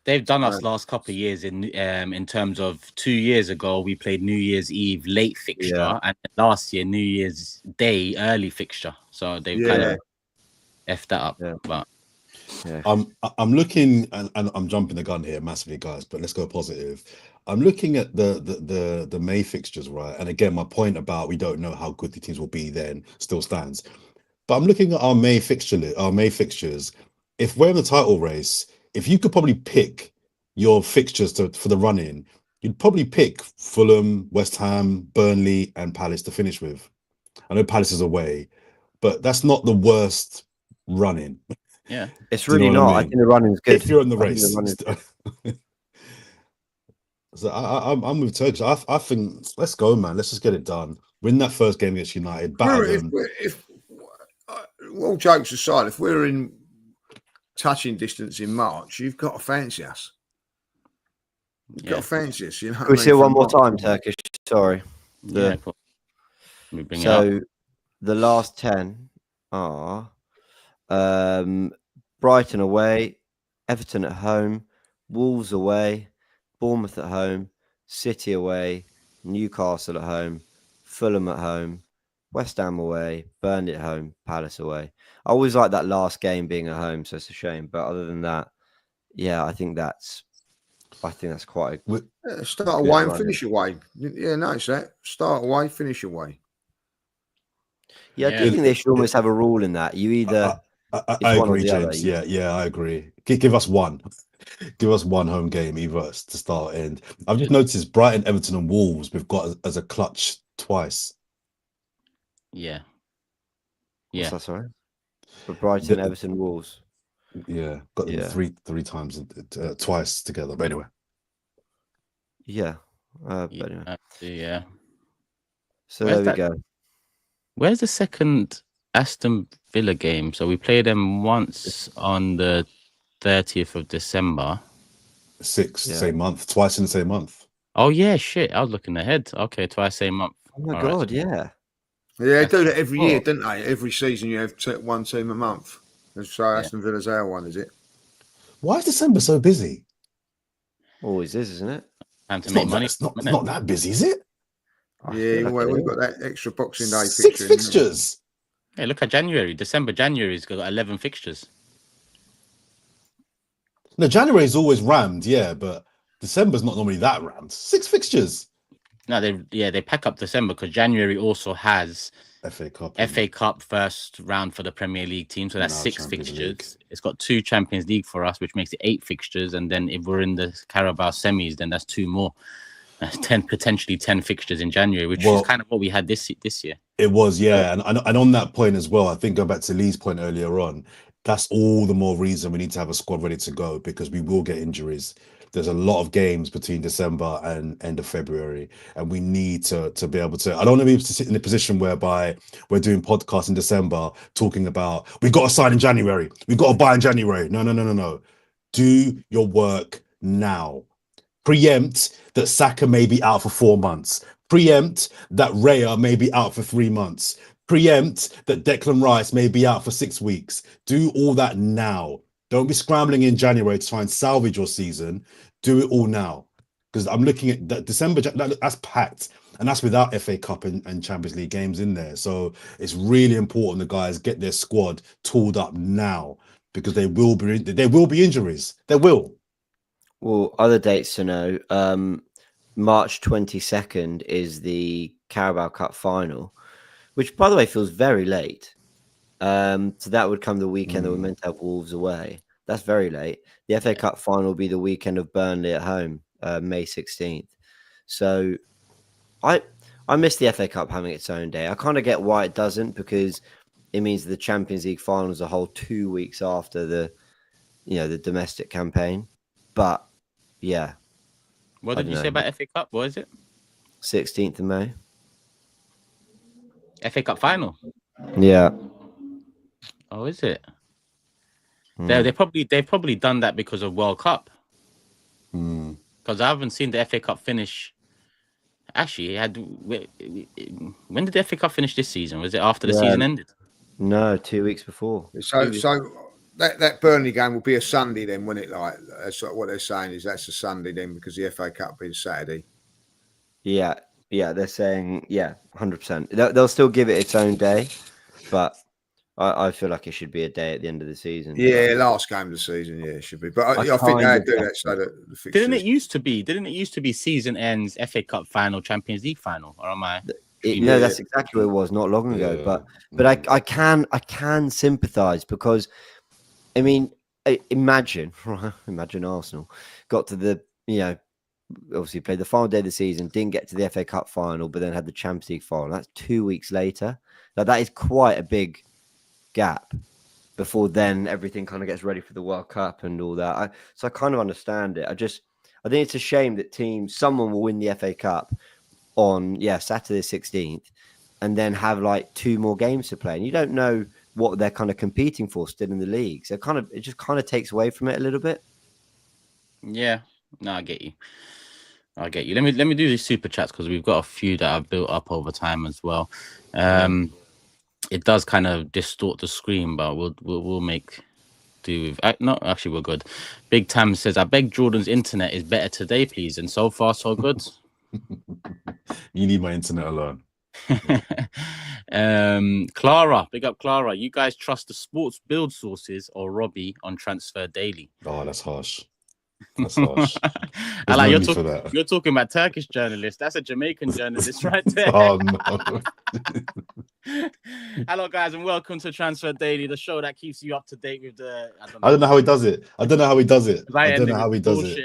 They've done us last couple of years in terms of 2 years ago we played New Year's Eve late fixture, and last year New Year's Day early fixture. So they've kind of effed that up. Yeah. But I'm looking, and I'm jumping the gun here massively, guys. But let's go positive. I'm looking at the May fixtures, right? And again, my point about we don't know how good the teams will be then still stands. But I'm looking at our May fixtures. If we're in the title race, if you could probably pick your fixtures for the run-in, you'd probably pick Fulham, West Ham, Burnley, and Palace to finish with. I know Palace is away, but that's not the worst run-in. Yeah, it's really not. I think the running is good. If you're in the race. So I'm with Turkish. I think let's go, man. Let's just get it done. Win that first game against United. If all jokes aside, if we're in touching distance in March, you've got to fancy us. You've got to fancy us. You know. Can we see it one more time, Turkish? Sorry. So the last 10 are Brighton away, Everton at home, Wolves away, Bournemouth at home, City away, Newcastle at home, Fulham at home, West Ham away, Burnley at home, Palace away. I always like that last game being at home, so it's a shame. But other than that, I think that's quite a start away and finish away. Yeah, no, it's that. Start away, finish away. Yeah, I do think they should almost have a rule in that. You either I agree, James. Yeah, I agree. Give us one. Give us one home game, either to start and I've just noticed Brighton, Everton, and Wolves we've got as a clutch twice. Yeah. What's that, sorry? For Brighton, Everton, Wolves. Yeah, got them three times, twice together. But anyway. Yeah. But anyway. Yeah. So there we go. Where's the second Aston Villa game? So we played them once on the 30th of December. Same month. Twice in the same month. Oh, yeah, shit. I was looking ahead. Okay, twice same month. Oh, my God, yeah. Yeah, they do that every year, don't they? Every season you have one team a month. So Aston Villa's our one, is it? Why is December so busy? Always is, isn't it? Time to make money. It's not that busy, is it? Yeah, well, we've got that extra Boxing Day Six fixtures. Hey, look at January. January's got 11 fixtures. No, January is always rammed, but December's not normally that rammed. 6 fixtures. No, they pack up December because January also has FA Cup first round for the Premier League team, so that's 6 Champions fixtures. League. It's got 2 Champions League for us, which makes it 8 fixtures, and then if we're in the Carabao semis, then that's 2 more. That's potentially 10 fixtures in January, which is kind of what we had this year. It was, and on that point as well, I think going back to Lee's point earlier on, that's all the more reason we need to have a squad ready to go because we will get injuries. There's a lot of games between December and end of February, and we need to be able to. I don't want to be able to sit in a position whereby we're doing podcasts in December talking about we got to sign in January, we got to buy in January. No. Do your work now. Preempt that Saka may be out for 4 months. Preempt that Raya may be out for 3 months. Preempt that Declan Rice may be out for 6 weeks. Do all that now. Don't be scrambling in January to try and salvage your season. Do it all now. Because I'm looking at that December, that's packed. And that's without FA Cup and Champions League games in there. So it's really important the guys get their squad tooled up now. because there will be injuries. There will. Well, other dates to know. March 22nd is the Carabao Cup final, which, by the way, feels very late. So that would come the weekend that we're meant to have Wolves away. That's very late. The FA Cup final will be the weekend of Burnley at home, May 16th. So I miss the FA Cup having its own day. I kind of get why it doesn't, because it means the Champions League final is a whole 2 weeks after the domestic campaign. But yeah. What did you say about FA Cup? What is it? 16th of May. FA Cup final. Yeah. Oh, is it? They've probably done that because of World Cup. Because I haven't seen the FA Cup finish. Actually, when did the FA Cup finish this season? Was it after the season ended? No, 2 weeks before. So that Burnley game will be a Sunday then, won't it? Like that's what they're saying is that's a Sunday then, because the FA Cup will be a Saturday. Yeah, they're saying 100%. They'll still give it its own day, but I feel like it should be a day at the end of the season. Yeah, last game of the season, it should be. But I think they do that so that the fixtures... Didn't it used to be season ends, FA Cup final, Champions League final? Or am I? No, that's exactly what it was not long ago. But I can sympathise, because I mean, imagine Arsenal got to the obviously played the final day of the season, didn't get to the FA Cup final, but then had the Champions League final. That's 2 weeks later. Now that is quite a big gap before then everything kind of gets ready for the World Cup and all that. So I kind of understand it. I think it's a shame that someone will win the FA Cup on Saturday 16th and then have like 2 more games to play, and you don't know what they're kind of competing for still in the league. So it just kind of takes away from it a little bit. Yeah, no, I get you. Let me do these super chats, because we've got a few that I've built up over time as well. It does kind of distort the screen, but we'll make do with. No, actually, we're good. Big Tam says, "I beg Jordan's internet is better today, please." And so far, so good. You need my internet alone. Clara, big up Clara. You guys trust the sports build sources or Robbie on Transfer Daily? Oh, that's harsh. That's harsh. I like you're talking about Turkish journalists. That's a Jamaican journalist right there. Oh no. Hello guys, and welcome to Transfer Daily, the show that keeps you up to date with the I don't know how he does it. I don't know how he does it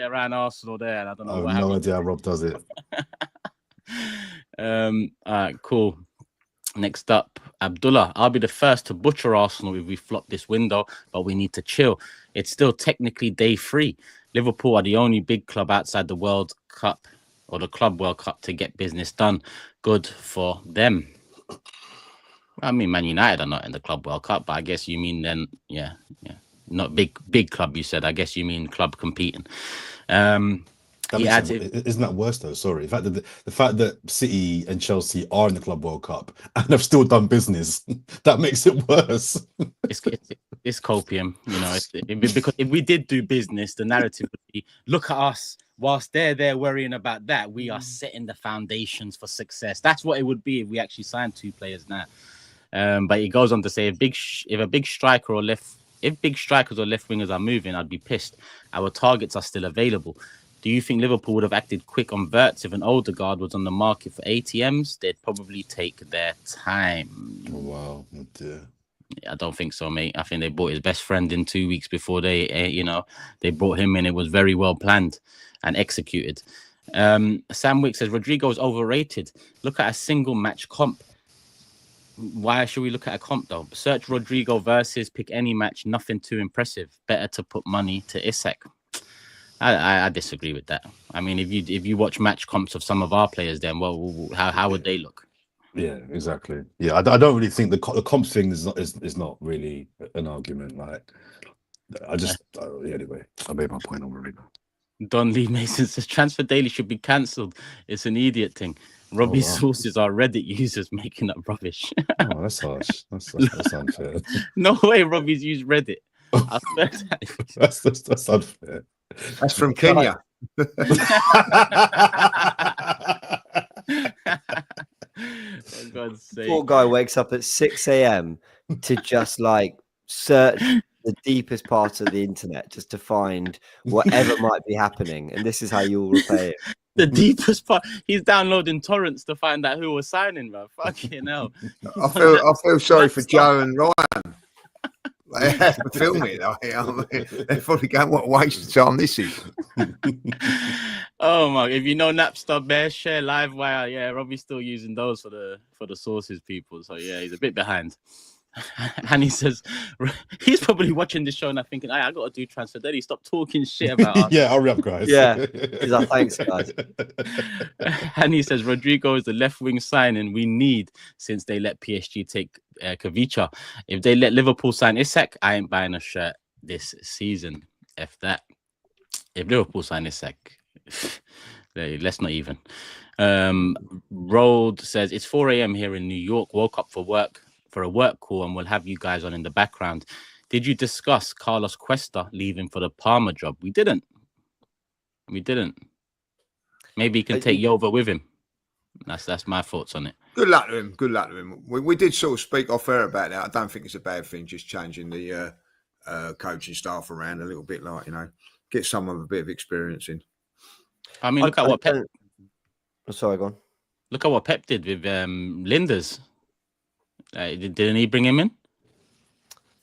around Arsenal there, and I don't know I have no idea how Rob does it. All right, cool. Next up, Abdullah. I'll be the first to butcher Arsenal if we flop this window, but we need to chill. It's still technically day 3. Liverpool are the only big club outside the World Cup or the Club World Cup to get business done. Good for them. I mean, Man United are not in the Club World Cup, but I guess you mean then, not big club. You said, I guess you mean club competing. Isn't that worse though? Sorry, the fact that City and Chelsea are in the Club World Cup and have still done business, that makes it worse. It's copium, because if we did do business, the narrative would be, look at us. Whilst they're there worrying about that, we are setting the foundations for success. That's what it would be if we actually signed 2 players now. But it goes on to say, if big strikers or left wingers are moving, I'd be pissed. Our targets are still available. Do you think Liverpool would have acted quick on Wirtz if an Odegaard was on the market for ATMs? They'd probably take their time. Oh, wow. Oh, dear. I don't think so, mate. I think they bought his best friend in 2 weeks before they brought him in. It was very well planned and executed. Sam Wick says, Rodrygo is overrated. Look at a single match comp. Why should we look at a comp, though? Search Rodrygo versus, pick any match. Nothing too impressive. Better to put money to Isak. I disagree with that. I mean, if you watch match comps of some of our players, then how would they look? Yeah, exactly. Yeah, I don't really think the comps thing is not really an argument. Like, anyway, I made my point already. Don Lee Mason says Transfer Daily should be cancelled. It's an idiot thing. Robbie's sources are Reddit users making up rubbish. Oh, that's harsh. That's unfair. No way Robbie's used Reddit. I swear that's unfair. That's from Kenya. Poor guy wakes up at 6 a.m. to just like search the deepest part of the internet just to find whatever might be happening, and this is how you will repay it. The deepest part. He's downloading torrents to find out who was signing, bro. Fucking hell. I feel sorry for Joe and Ryan. They have to film it. They're probably going, what a waste of time this is. Oh my! If you know Napster, Bear, Share, Livewire, yeah, Robbie's still using those for the sources, people. So yeah, he's a bit behind. And he says he's probably watching this show and thinking, I got to do transfer. Daddy, stop talking shit about us. Yeah, hurry up, guys. Yeah, he's like, thanks, guys. And he says Rodrygo is the left wing signing we need since they let PSG take Kavicha. If they let Liverpool sign Isak, I ain't buying a shirt this season. If Liverpool sign Isak, let's not even. Road says it's 4 a.m. here in New York. Woke up for a work call, and we'll have you guys on in the background. Did you discuss Carlos Cuesta leaving for the Parma job? We didn't. Maybe he can take Yova with him. That's my thoughts on it. Good luck to him. We did sort of speak off air about that. I don't think it's a bad thing, just changing the coaching staff around a little bit, like, get someone with a bit of experience in. I mean, look at what Pep. Sorry, go on. Look at what Pep did with Linders. Didn't he bring him in?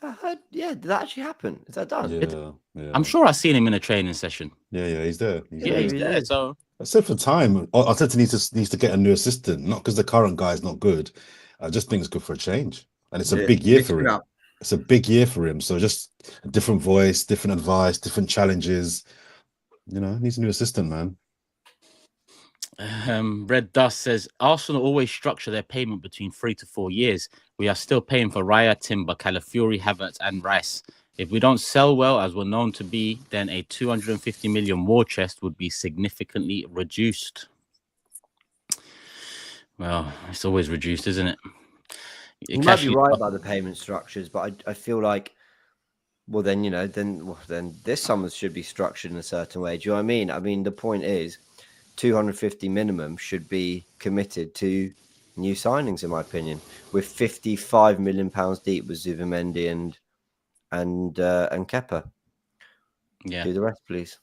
I heard, did that actually happen? Is that done? Yeah. I'm sure I've seen him in a training session. Yeah, he's there. He's there. So I said for time, Arteta needs to get a new assistant, not because the current guy is not good. I just think it's good for a change, and it's a big year for him. It's a big year for him. So just a different voice, different advice, different challenges. Needs a new assistant, man. Red Dust says Arsenal always structure their payment between 3 to 4 years. We are still paying for Raya, Timber, Calafiori, Havertz, and Rice. If we don't sell well, as we're known to be, then a 250 million war chest would be significantly reduced. Well, it's always reduced, isn't it? You might be right about the payment structures, but I feel like, then this summer should be structured in a certain way. Do you know what I mean? I mean, the point is, 250 minimum should be committed to new signings, in my opinion. We're 55 million pounds deep with Zubimendi and Kepa. Yeah. Do the rest, please.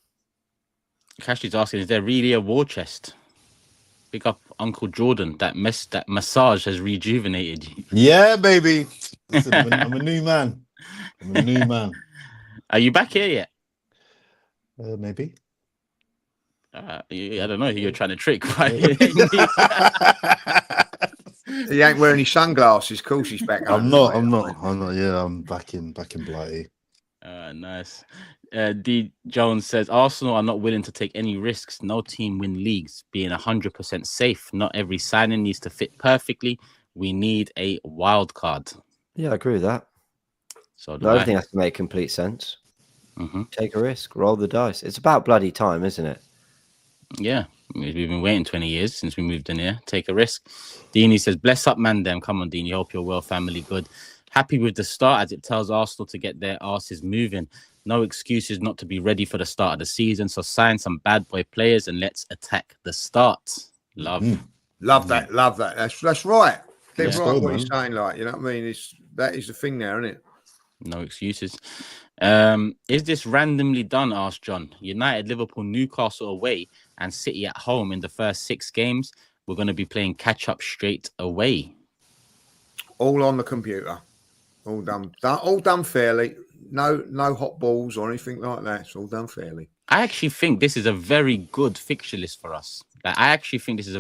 Cashley's asking, is there really a war chest? Pick up Uncle Jordan. That massage has rejuvenated you. Yeah, baby. Listen, I'm a new man. Are you back here yet? Maybe. I don't know who you're trying to trick, right? He ain't wearing his sunglasses. Of course, he's back. I'm not. Yeah, I'm back in Blighty. Nice. D Jones says Arsenal are not willing to take any risks. No team win leagues, being 100% safe. Not every signing needs to fit perfectly. We need a wild card. Yeah, I agree with that. So everything has to make complete sense. Mm-hmm. Take a risk, roll the dice. It's about bloody time, isn't it? Yeah, we've been waiting 20 years since we moved in here. Take a risk. Deanie says, bless up, man, them. Come on, Deanie. Hope you're well, family good. Happy with the start as it tells Arsenal to get their asses moving. No excuses not to be ready for the start of the season. So sign some bad boy players and let's attack the start. Love that. That's right. That's right. What man. you're saying, like, you know what I mean? That is the thing now, isn't it? No excuses. Is this randomly done? Asked John. United, Liverpool, Newcastle away, and City at home in the first 6 games. We're going to be playing catch up straight away. All on the computer. All done fairly. No hot balls or anything like that. It's all done fairly. I actually think this is a very good fixture list for us. I actually think this is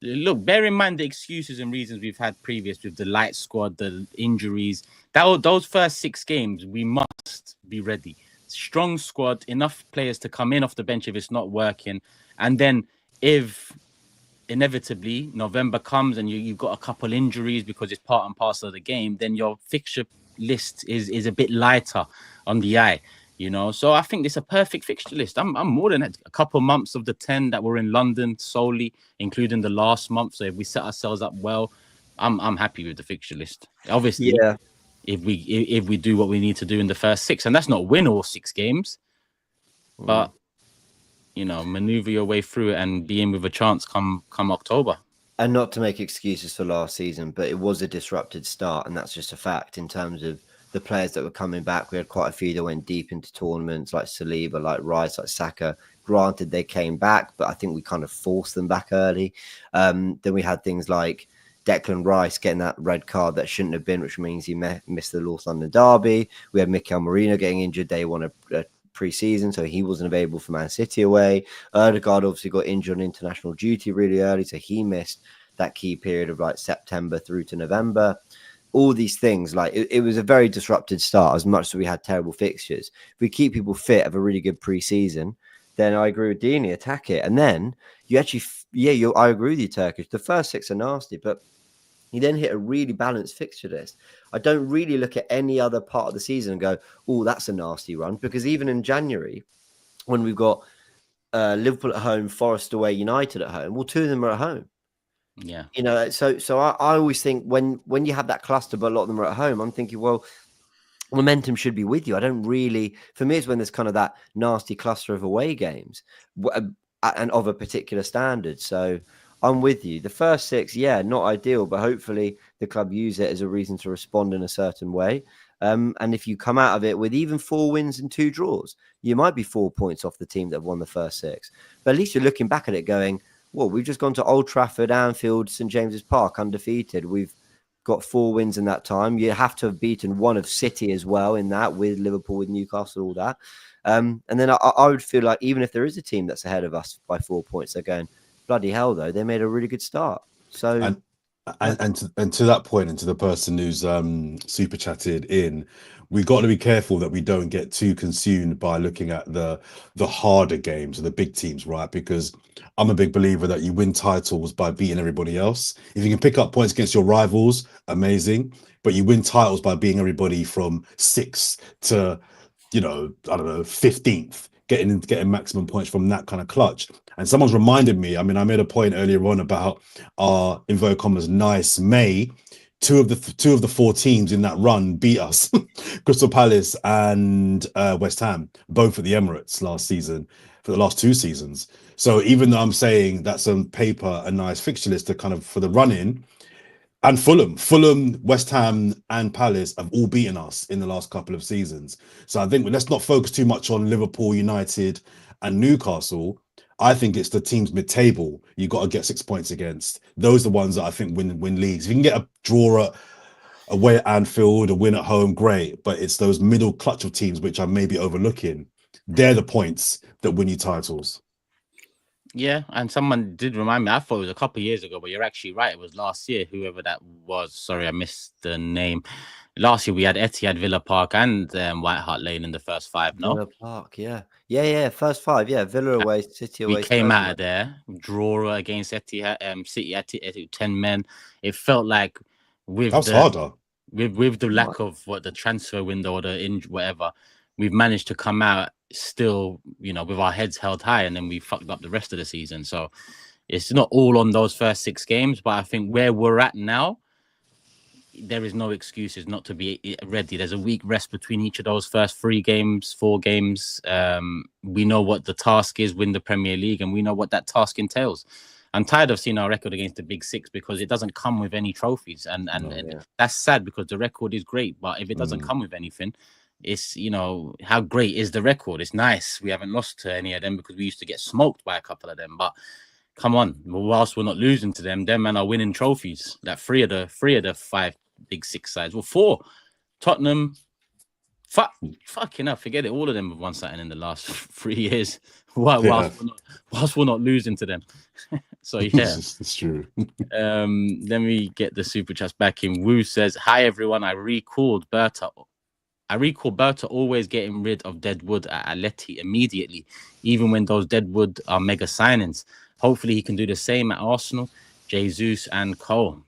look, bear in mind the excuses and reasons we've had previous with the light squad, the injuries. Those first 6 games, we must be ready. Strong squad, enough players to come in off the bench if it's not working. And then if inevitably November comes and you've got a couple injuries because it's part and parcel of the game, then your fixture list is a bit lighter on the eye. So I think this is a perfect fixture list. I'm more than a couple months of the 10 that were in London solely, including the last month. So if we set ourselves up well, I'm happy with the fixture list. Obviously, yeah. If we do what we need to do in the first 6, and that's not win all 6 games, but maneuver your way through it and be in with a chance come October. And not to make excuses for last season, but it was a disrupted start, and that's just a fact in terms of the players that were coming back. We had quite a few that went deep into tournaments, like Saliba, like Rice, like Saka. Granted, they came back, but I think we kind of forced them back early. Then we had things like Declan Rice getting that red card that shouldn't have been, which means he missed the North London derby. We had Mikel Merino getting injured day one of pre-season, so he wasn't available for Man City away. Odegaard obviously got injured on international duty really early, so he missed that key period of like September through to November. All these things, like it was a very disrupted start, as much as we had terrible fixtures. If we keep people fit, have a really good pre-season, then I agree with Dini, attack it. And then you actually, I agree with you, Turkish. The first 6 are nasty, but you then hit a really balanced fixture list. I don't really look at any other part of the season and go, oh, that's a nasty run. Because even in January, when we've got Liverpool at home, Forest away, United at home, well, 2 of them are at home. Yeah. You know, so I always think when you have that cluster, but a lot of them are at home, I'm thinking, well, momentum should be with you. I don't really, for me, it's when there's kind of that nasty cluster of away games and of a particular standard. So I'm with you. The first 6, not ideal, but hopefully the club use it as a reason to respond in a certain way. And if you come out of it with even 4 wins and 2 draws, you might be 4 points off the team that have won the first 6. But at least you're looking back at it going, well, we've just gone to Old Trafford, Anfield, St James's Park undefeated. We've got 4 wins in that time. You have to have beaten one of City as well in that, with Liverpool, with Newcastle, all that. And then I would feel like even if there is a team that's ahead of us by 4 points, they're going, bloody hell, though, they made a really good start. So, and to that point, and to the person who's super chatted in, we've got to be careful that we don't get too consumed by looking at the harder games or the big teams, right? Because I'm a big believer that you win titles by beating everybody else. If you can pick up points against your rivals, amazing. But you win titles by beating everybody from 6th to, 15th, getting maximum points from that kind of clutch. And someone's reminded me, I mean, I made a point earlier on about our, inverted commas, nice May. Two of the 4 teams in that run beat us, Crystal Palace and West Ham, both at the Emirates last season, for the last 2 seasons. So even though I'm saying that's on paper a nice fixture list to kind of for the run-in, and Fulham, West Ham, and Palace have all beaten us in the last couple of seasons. So I think let's not focus too much on Liverpool, United, and Newcastle. I think it's the teams mid-table you got to get 6 points against. Those are the ones that I think win leagues. If you can get a draw away at Anfield, a win at home, great. But it's those middle clutch of teams which I may be overlooking. They're the points that win you titles. Yeah, and someone did remind me, I thought it was a couple of years ago, but you're actually right. It was last year, whoever that was. Sorry, I missed the name. Last year, we had Etihad, Villa Park, and White Hart Lane in the first 5, no? Villa Park, yeah. First 5, Villa away, City away. We came out of there, draw against Etihad, City at 10 men. It felt like with harder. With the lack of the transfer window or the whatever, we've managed to come out still, with our heads held high, and then we fucked up the rest of the season. So it's not all on those first 6 games, but I think where we're at now, there is no excuses not to be ready. There's a week rest between each of those first 4 games. We know what the task is, win the Premier League, and we know what that task entails. I'm tired of seeing our record against the big 6 because it doesn't come with any trophies, and that's sad because the record is great, but if it doesn't come with anything, it's, how great is the record? It's nice. We haven't lost to any of them because we used to get smoked by a couple of them. But come on, whilst we're not losing to them men are winning trophies. Like 3 of the 5 big 6 sides. Well, 4. Tottenham, fucking hell, forget it. All of them have won something in the last 3 years. Whilst we're not losing to them. So yeah, it's true. Let me get the super chats back in. Wu says, "Hi everyone. I recall Berta always getting rid of Deadwood at Atleti immediately, even when those Deadwood are mega signings. Hopefully he can do the same at Arsenal, Jesus and Cole."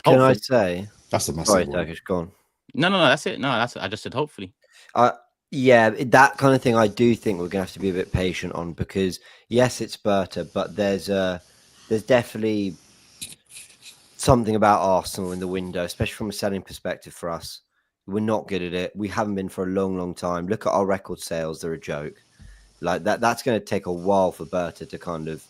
Can I say that's a massive sorry, one. Turkish, go on. No, that's it. No, I just said hopefully. That kind of thing I do think we're gonna have to be a bit patient on, because yes, it's Berta, but there's definitely something about Arsenal in the window, especially from a selling perspective for us. We're not good at it. We haven't been for a long, long time. Look at our record sales; they're a joke. Like that. That's going to take a while for Berta to kind of.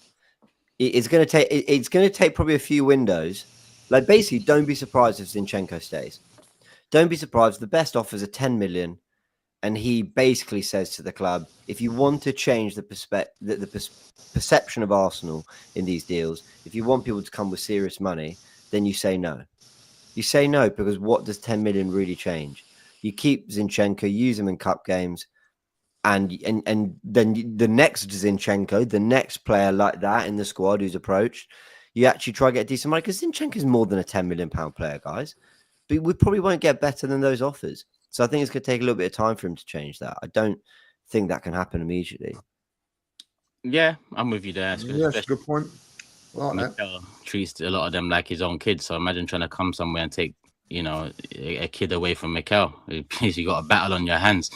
It's going to take probably a few windows. Like basically, don't be surprised if Zinchenko stays. Don't be surprised. The best offers are 10 million. And he basically says to the club, if you want to change the perception of Arsenal in these deals, if you want people to come with serious money, then you say no. You say no because what does 10 million really change? You keep Zinchenko, use him in cup games, and then the next Zinchenko, the next player like that in the squad who's approached, you actually try to get decent money because Zinchenko is more than a £10 million player, guys. But we probably won't get better than those offers. So I think it's going to take a little bit of time for him to change that. I don't think that can happen immediately. Yeah, I'm with you there. Yeah, that's a good point. Like Mikel treats a lot of them like his own kids. So imagine trying to come somewhere and take, a kid away from Mikel. You got a battle on your hands.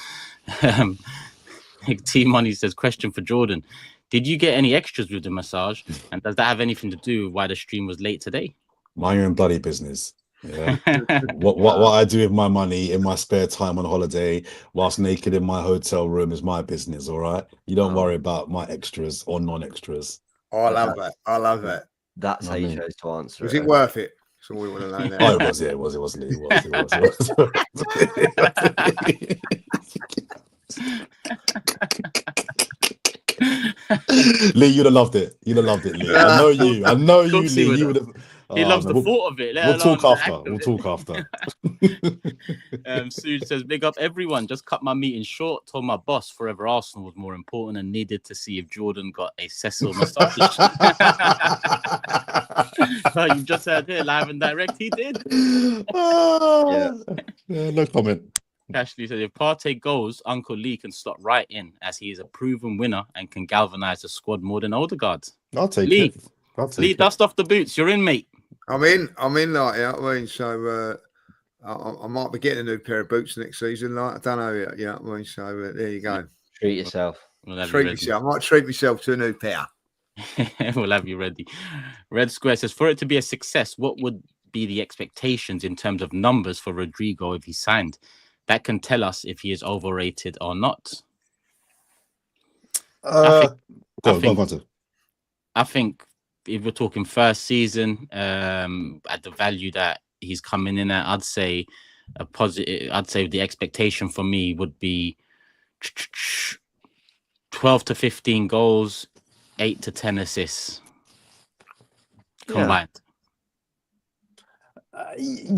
T Money says, question for Jordan. Did you get any extras with the massage? And does that have anything to do with why the stream was late today? Mind your own bloody business. Yeah. what I do with my money in my spare time on holiday whilst naked in my hotel room is my business. All right. You don't worry about my extras or non-extras. I love that. I love that. That's how you chose to answer. Was it worth it? That's all we want to know now. Oh, it was. Yeah, it was. It wasn't. It was. Lee, you'd have loved it. You'd have loved it, Lee. I know you. I know you, Lee. You would have. He loves the thought of it. We'll talk after. We'll talk after. Sue says, big up everyone. Just cut my meeting short. Told my boss Fourever Arsenal was more important and needed to see if Jordan got a Cecil massage. You've just heard here live and direct. He did. Yeah, no comment. Ashley said, if Partey goes, Uncle Lee can slot right in as he is a proven winner and can galvanise the squad more than Odegaard. I'll take Lee. it. Lee, dust off the boots. You're in, mate. I'm in, like, I mean, so I might be getting a new pair of boots next season. Like, I don't know yet. I mean, so there you go. Treat yourself. Treat yourself. I might treat myself to a new pair. We'll have you ready. Red Square says, for it to be a success, what would be the expectations in terms of numbers for Rodrygo if he signed? That can tell us if he is overrated or not. I think if we're talking first season, at the value that he's coming in at, I'd say a positive. I'd say the expectation for me would be 12 to 15 goals, 8 to 10 assists combined.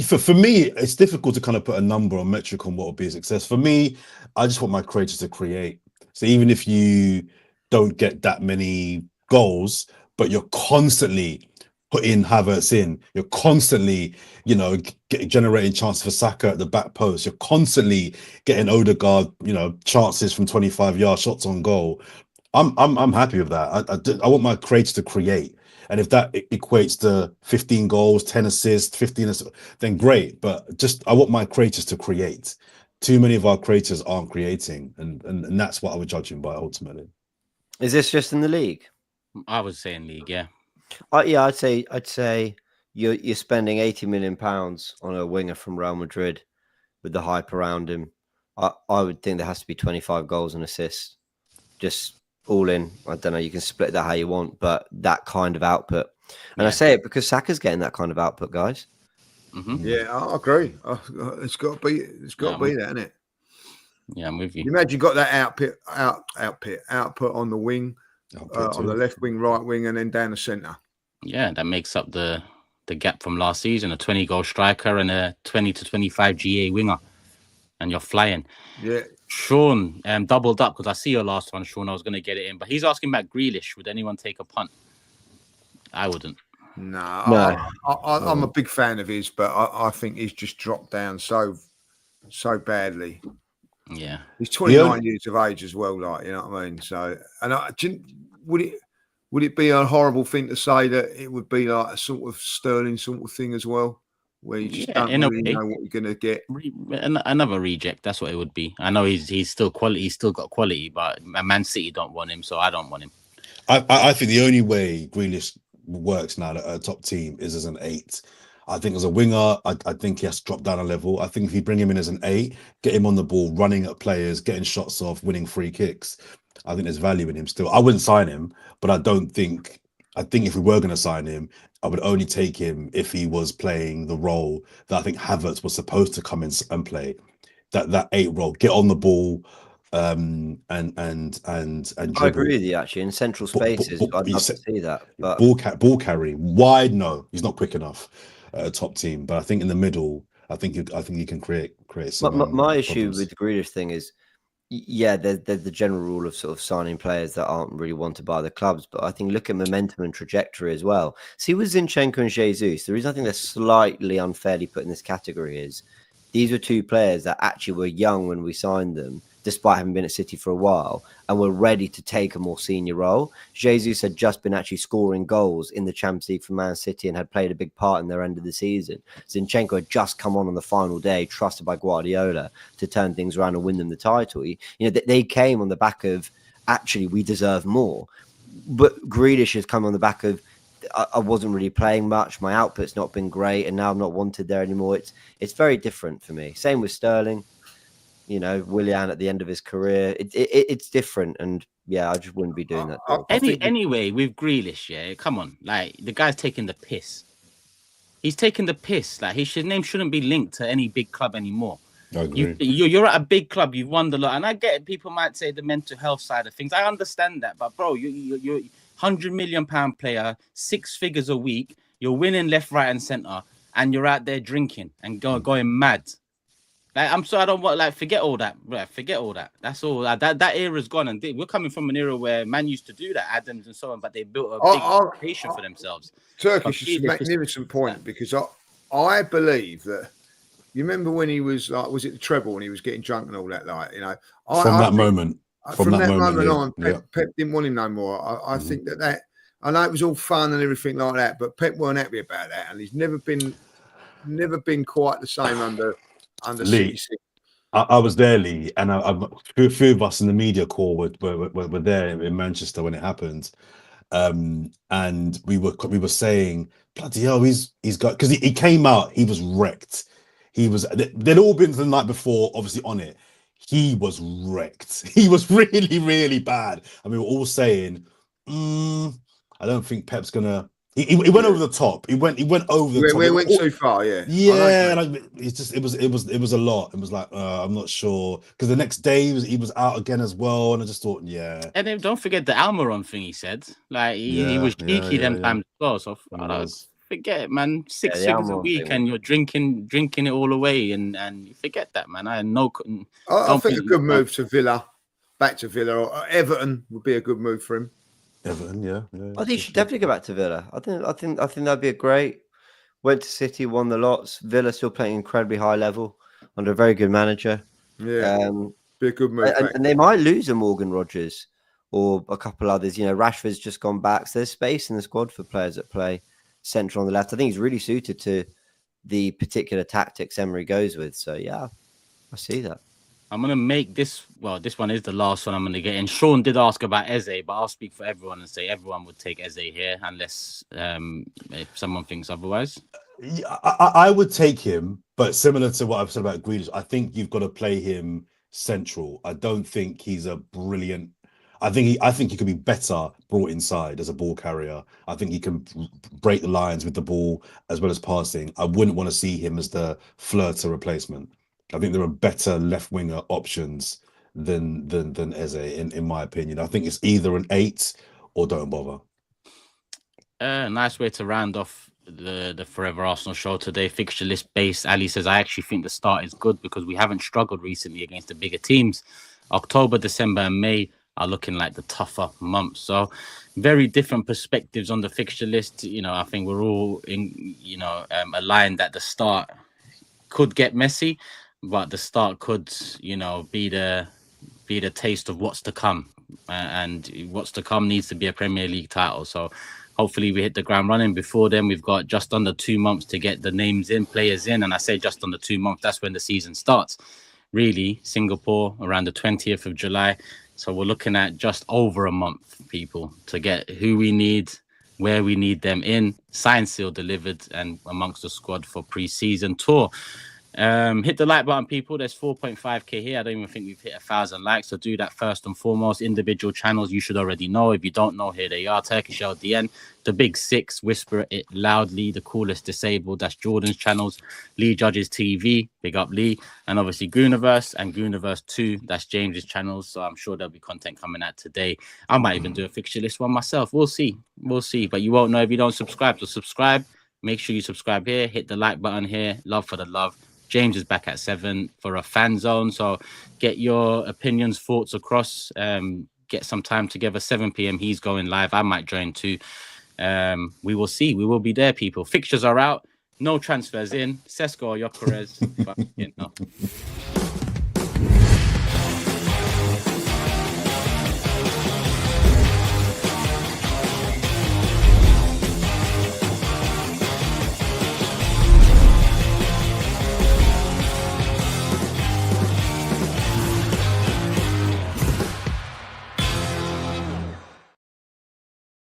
For me, it's difficult to kind of put a number or metric on what would be a success. For me, I just want my creators to create. So even if you don't get that many goals, but you're constantly putting Havertz in, you're constantly, generating chances for Saka at the back post, you're constantly getting Odegaard, chances from 25-yard shots on goal. I'm happy with that. I want my creators to create. And if that equates to 15 goals, 10 assists, 15 assists, then great. But just I want my creators to create. Too many of our creators aren't creating, and that's what I would judge him by ultimately. Is this just in the league? I was saying league, yeah. I'd say you're spending £80 million on a winger from Real Madrid with the hype around him. I would think there has to be 25 goals and assists, just all in. I don't know. You can split that how you want, but that kind of output. And I say it because Saka's getting that kind of output, guys. Mm-hmm. Yeah, I agree. It's got to be. It's got to be that, isn't it? Yeah, I'm with you. You imagine you got that output on the wing, on the left wing, right wing, and then down the centre. Yeah, that makes up the gap from last season: a 20-goal striker and a 20 to 25 GA winger, and you're flying. Yeah. Sean doubled up because I see your last one, Sean. I was going to get it in, but he's asking about Grealish. Would anyone take a punt? I wouldn't. No. I'm a big fan of his, but I think he's just dropped down so badly. Yeah, he's 29 years of age as well. Like, you know what I mean? So, and would it be a horrible thing to say that it would be like a sort of Sterling sort of thing as well? Where you just don't really know what you're going to get. Another reject. That's what it would be. I know he's still quality. He's still got quality, but Man City don't want him, so I don't want him. I think the only way Grealish works now at a top team is as an 8. I think as a winger, I think he has to drop down a level. I think if you bring him in as an 8, get him on the ball, running at players, getting shots off, winning free kicks, I think there's value in him still. I wouldn't sign him, but I don't think I think if we were going to sign him, I would only take him if he was playing the role that I think Havertz was supposed to come in and play. That 8 role, get on the ball, and dribble. I agree with you actually. In central spaces, I'd love to see that. But ball carry wide, no, he's not quick enough at a top team. But I think in the middle, I think he can create some. My issue with the Grealish thing is, yeah, there's the general rule of sort of signing players that aren't really wanted by the clubs. But I think look at momentum and trajectory as well. See, with Zinchenko and Jesus, the reason I think they're slightly unfairly put in this category is these were 2 players that actually were young when we signed them, despite having been at City for a while, and were ready to take a more senior role. Jesus had just been actually scoring goals in the Champions League for Man City and had played a big part in their end of the season. Zinchenko had just come on the final day, trusted by Guardiola to turn things around and win them the title. They came on the back of, actually, we deserve more. But Grealish has come on the back of, I wasn't really playing much. My output's not been great, and now I'm not wanted there anymore. It's very different for me. Same with Sterling. Willian at the end of his career, it's different, and yeah, I just wouldn't be doing that. Anyway, with Grealish, yeah, come on, like the guy's taking the piss. He's taking the piss. Like his name shouldn't be linked to any big club anymore. I agree. You're at a big club. You've won the lot, and I get it. People might say the mental health side of things. I understand that, but bro, you're £100 million player, 6 figures a week. You're winning left, right, and centre, and you're out there drinking and going mad. Like, I'm sorry, I don't want forget all that, bro. Forget all that. That's all. That era's gone, and we're coming from an era where man used to do that, Adams and so on, but they built a big reputation for themselves. Turkish is a magnificent point because I believe that. You remember when he was like, was it the treble when he was getting drunk and all that? From that moment on, Pep didn't want him no more. I think that I know it was all fun and everything like that, but Pep weren't happy about that, and he's never been quite the same under Lee. City. I was there, Lee, and a few of us in the media call were there in Manchester when it happened, and we were saying, bloody hell, he's got, because he came out, he was wrecked. They'd all been the night before, obviously on it. He was wrecked. He was really, really bad. And we were all saying, I don't think Pep's gonna. He went over the top. He went over the top. We went too far, yeah. Yeah, it was a lot. It was like I'm not sure, because the next day he was out again as well, and I just thought, yeah. And then don't forget the Almiron thing he said. Like he was cheeky them times as well. So forget it, man. 6 figures a week, and you're drinking it all away, and you forget that, man. I think a good move to Villa, back to Villa, or Everton would be a good move for him. Everton, yeah. I think he should definitely go back to Villa. I think that'd be a great. Went to City, won the lots. Villa still playing incredibly high level under a very good manager. Yeah, be a good move. And they might lose a Morgan Rogers or a couple others. Rashford's just gone back, so there's space in the squad for players that play central on the left. I think he's really suited to the particular tactics Emery goes with. So yeah, I see that. I'm going to make this, this one is the last one I'm going to get in. Sean did ask about Eze, but I'll speak for everyone and say everyone would take Eze here unless if someone thinks otherwise. Yeah, I would take him, but similar to what I've said about Grealish, I think you've got to play him central. I don't think he's a brilliant. I think he could be better brought inside as a ball carrier. I think he can break the lines with the ball as well as passing. I wouldn't want to see him as the Flirter replacement. I think there are better left winger options than Eze, in my opinion. I think it's either an 8 or don't bother. Nice way to round off the Fourever Arsenal show today. Fixture list based. Ali says, I actually think the start is good because we haven't struggled recently against the bigger teams. October, December, and May are looking like the tougher months. So very different perspectives on the fixture list. I think we're all aligned that the start could get messy, but the start could, be the taste of what's to come. And what's to come needs to be a Premier League title. So hopefully we hit the ground running. Before then, we've got just under 2 months to get the names in, players in. And I say just under 2 months, that's when the season starts. Really, Singapore around the 20th of July. So we're looking at just over a month, people, to get who we need, where we need them in, signed, sealed, delivered, and amongst the squad for pre-season tour. Hit the like button, people. There's 4.5k here. I don't even think we've hit 1,000 likes. So do that first and foremost. Individual channels you should already know. If you don't know, here they are. Turkish LDN, the Big Six, Whisper It Loudly, the Coolest Disabled. That's Jordan's channels. Lee Judges TV, big up Lee, and obviously Gooniverse and Gooniverse 2. That's James's channels. So I'm sure there'll be content coming out today. I might even do a fixture list one myself. We'll see. But you won't know if you don't subscribe. So subscribe. Make sure you subscribe here. Hit the like button here. Love for the love. James is back at 7 for a fan zone. So get your opinions, thoughts across. Get some time together. 7 p.m. He's going live. I might join too. We will see. We will be there, people. Fixtures are out. No transfers in. Sesko or Gyökeres.